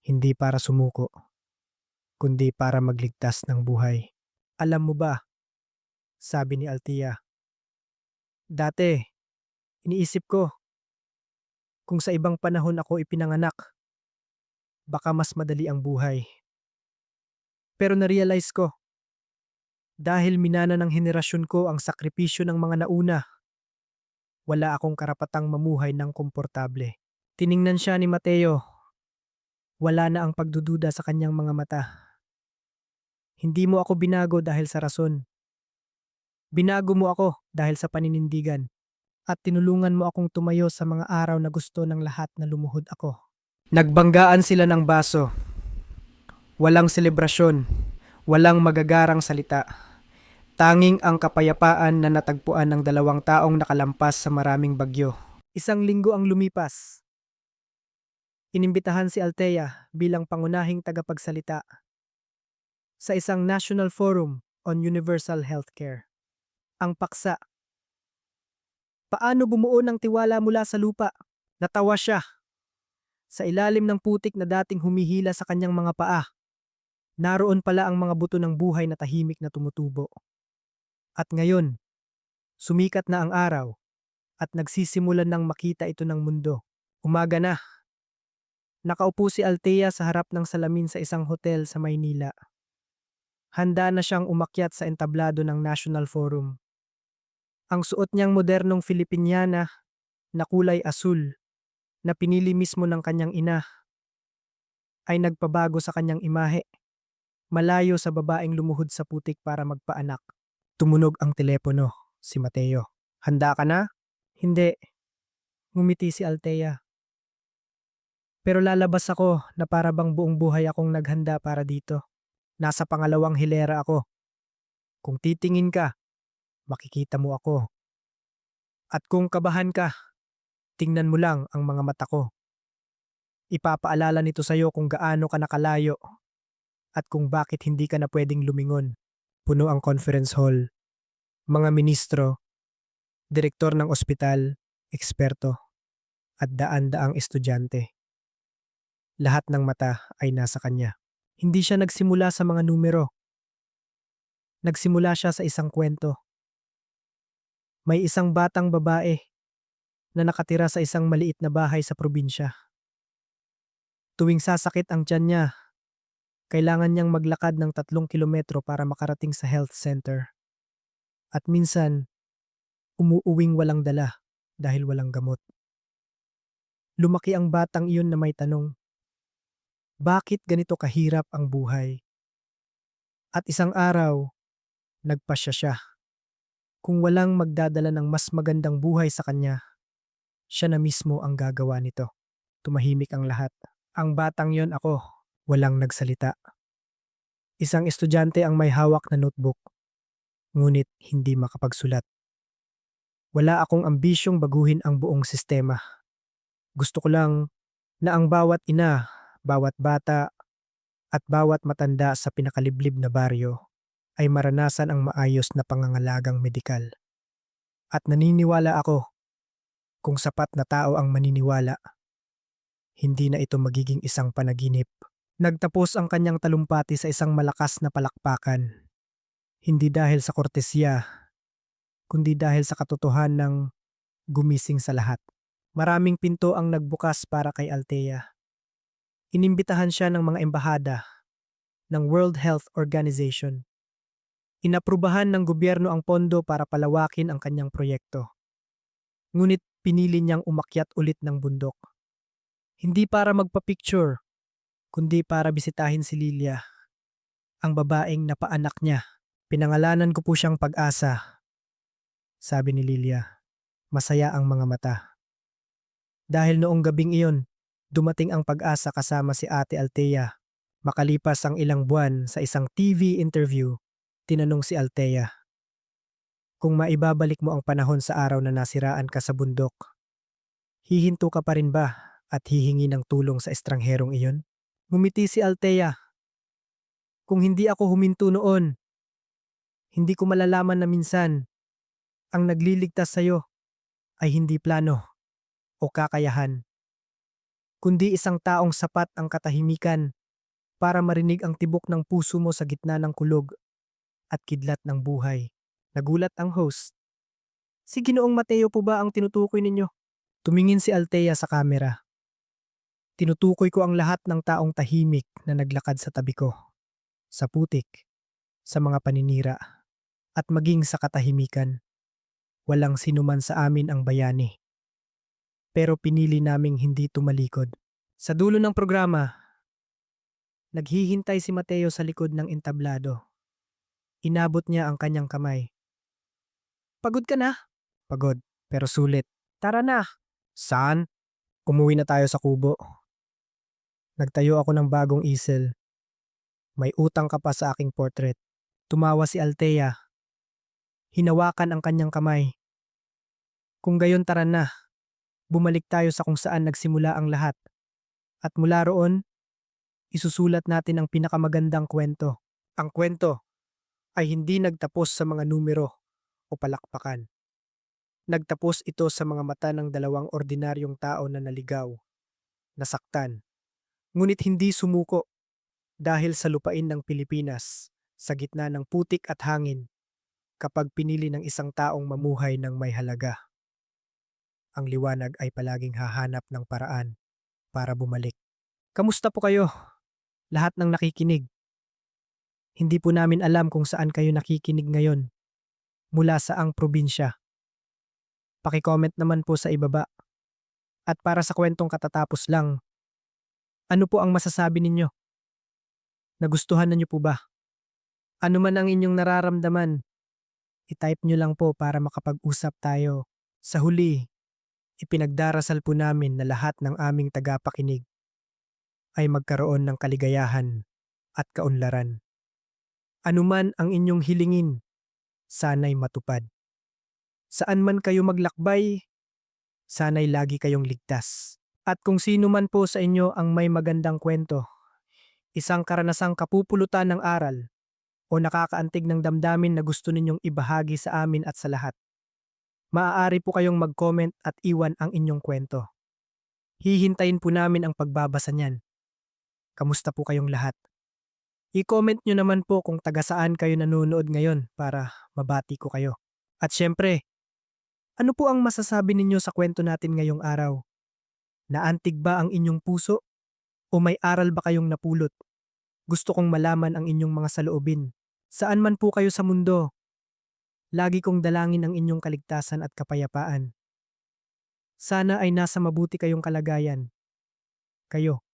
Hindi para sumuko, kundi para magligtas ng buhay. Alam mo ba, sabi ni Althea. Dati, iniisip ko, kung sa ibang panahon ako ipinanganak, baka mas madali ang buhay. Pero na-realize ko, dahil minana ng henerasyon ko ang sakripisyo ng mga nauna, wala akong karapatang mamuhay ng komportable. Tiningnan siya ni Mateo. Wala na ang pagdududa sa kanyang mga mata. Hindi mo ako binago dahil sa rason. Binago mo ako dahil sa paninindigan. At tinulungan mo akong tumayo sa mga araw na gusto ng lahat na lumuhod ako. Nagbanggaan sila ng baso. Walang selebrasyon. Walang magagarang salita. Tanging ang kapayapaan na natagpuan ng dalawang taong nakalampas sa maraming bagyo. Isang linggo ang lumipas. Inimbitahan si Althea bilang pangunahing tagapagsalita sa isang National Forum on Universal Healthcare. Ang paksa. Paano bumuo ng tiwala mula sa lupa? Natawa siya. Sa ilalim ng putik na dating humihila sa kanyang mga paa, naroon pala ang mga buto ng buhay na tahimik na tumutubo. At ngayon, sumikat na ang araw at nagsisimulan ng makita ito ng mundo. Umaga na. Nakaupo si Althea sa harap ng salamin sa isang hotel sa Maynila. Handa na siyang umakyat sa entablado ng National Forum. Ang suot niyang modernong Filipiniana na kulay asul na pinili mismo ng kanyang ina ay nagpabago sa kanyang imahe, malayo sa babaeng lumuhod sa putik para magpaanak. Tumunog ang telepono, si Mateo. Handa ka na? Hindi, ngumiti si Althea. Pero lalabas ako na para bang buong buhay akong naghanda para dito. Nasa pangalawang hilera ako. Kung titingin ka, makikita mo ako. At kung kabahan ka, tingnan mo lang ang mga mata ko. Ipapaalala nito sa'yo kung gaano ka nakalayo at kung bakit hindi ka na pwedeng lumingon. Puno ang conference hall. Mga ministro, direktor ng ospital, eksperto, at daan-daang estudyante. Lahat ng mata ay nasa kanya. Hindi siya nagsimula sa mga numero. Nagsimula siya sa isang kwento. May isang batang babae na nakatira sa isang maliit na bahay sa probinsya. Tuwing sasakit ang tiyan niya, kailangan niyang maglakad ng 3 kilometro para makarating sa health center. At minsan, umuuwing walang dala dahil walang gamot. Lumaki ang batang iyon na may tanong, bakit ganito kahirap ang buhay? At isang araw, nagpasya siya. Kung walang magdadala ng mas magandang buhay sa kanya, siya na mismo ang gagawa nito. Tumahimik ang lahat. Ang batang yon ako, walang nagsalita. Isang estudyante ang may hawak na notebook, ngunit hindi makapagsulat. Wala akong ambisyong baguhin ang buong sistema. Gusto ko lang na ang bawat ina, bawat bata, at bawat matanda sa pinakaliblib na baryo ay maranasan ang maayos na pangangalagang medikal. At naniniwala ako, kung sapat na tao ang maniniwala, hindi na ito magiging isang panaginip. Nagtapos ang kanyang talumpati sa isang malakas na palakpakan. Hindi dahil sa kortesya, kundi dahil sa katotohanan ng gumising sa lahat. Maraming pinto ang nagbukas para kay Althea. Inimbitahan siya ng mga embahada ng World Health Organization. Inaprubahan ng gobyerno ang pondo para palawakin ang kanyang proyekto. Ngunit pinili niyang umakyat ulit ng bundok. Hindi para magpa-picture, kundi para bisitahin si Lilia, ang babaeng napaanak niya. Pinangalanan ko po siyang Pag-asa, sabi ni Lilia. Masaya ang mga mata. Dahil noong gabing iyon, dumating ang Pag-asa kasama si Ate Althea. Makalipas ang ilang buwan sa isang TV interview, tinanong si Althea, kung maibabalik mo ang panahon sa araw na nasiraan ka sa bundok, hihinto ka pa rin ba at hihingi ng tulong sa estrangherong iyon? Ngumiti si Althea. Kung hindi ako huminto noon, hindi ko malalaman na minsan, ang nagliligtas sa'yo ay hindi plano o kakayahan, kundi isang taong sapat ang katahimikan para marinig ang tibok ng puso mo sa gitna ng kulog at kidlat ng buhay. Nagulat ang host. Si Ginoong Mateo po ba ang tinutukoy ninyo? Tumingin si Althea sa kamera. Tinutukoy ko ang lahat ng taong tahimik na naglakad sa tabi ko, sa putik, sa mga paninira, at maging sa katahimikan. Walang sinuman sa amin ang bayani. Pero pinili naming hindi tumalikod. Sa dulo ng programa, naghihintay si Mateo sa likod ng entablado. Inabot niya ang kanyang kamay. Pagod ka na? Pagod, pero sulit. Tara na. Saan? Umuwi na tayo sa kubo. Nagtayo ako ng bagong easel. May utang ka pa sa aking portrait. Tumawa si Althea. Hinawakan ang kanyang kamay. Kung gayon tara na, bumalik tayo sa kung saan nagsimula ang lahat. At mula roon, isusulat natin ang pinakamagandang kwento. Ang kwento ay hindi nagtapos sa mga numero o palakpakan. Nagtapos ito sa mga mata ng dalawang ordinaryong tao na naligaw, nasaktan, ngunit hindi sumuko dahil sa lupain ng Pilipinas sa gitna ng putik at hangin kapag pinili ng isang taong mamuhay ng may halaga. Ang liwanag ay palaging hahanap ng paraan para bumalik. Kamusta po kayo? Lahat ng nakikinig. Hindi po namin alam kung saan kayo nakikinig ngayon. Mula saang probinsya. Paki-comment naman po sa ibaba. At para sa kwentong katatapos lang, ano po ang masasabi ninyo? Nagustuhan na niyo po ba? Ano man ang inyong nararamdaman, i-type nyo lang po para makapag-usap tayo. Sa huli, ipinagdarasal po namin na lahat ng aming tagapakinig ay magkaroon ng kaligayahan at kaunlaran. Anuman ang inyong hilingin, sana'y matupad. Saan man kayo maglakbay, sana'y lagi kayong ligtas. At kung sino man po sa inyo ang may magandang kwento, isang karanasang kapupulutan ng aral, o nakakaantig ng damdamin na gusto ninyong ibahagi sa amin at sa lahat, maaari po kayong mag-comment at iwan ang inyong kwento. Hihintayin po namin ang pagbabasa niyan. Kamusta po kayong lahat? I-comment nyo naman po kung taga saan kayo nanonood ngayon para mabati ko kayo. At syempre, ano po ang masasabi ninyo sa kwento natin ngayong araw? Naantig ba ang inyong puso? O may aral ba kayong napulot? Gusto kong malaman ang inyong mga saloobin. Saan man po kayo sa mundo, lagi kong dalangin ang inyong kaligtasan at kapayapaan. Sana ay nasa mabuti kayong kalagayan. Kayo.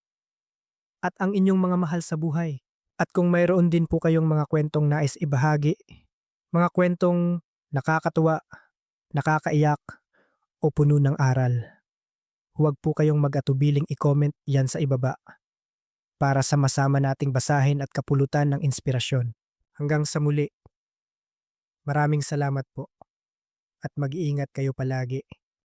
At ang inyong mga mahal sa buhay. At kung mayroon din po kayong mga kwentong nais ibahagi, mga kwentong nakakatuwa, nakakaiyak, o puno ng aral, huwag po kayong mag-atubiling i-comment yan sa ibaba para sa masama nating basahin at kapulutan ng inspirasyon. Hanggang sa muli, maraming salamat po at mag-iingat kayo palagi.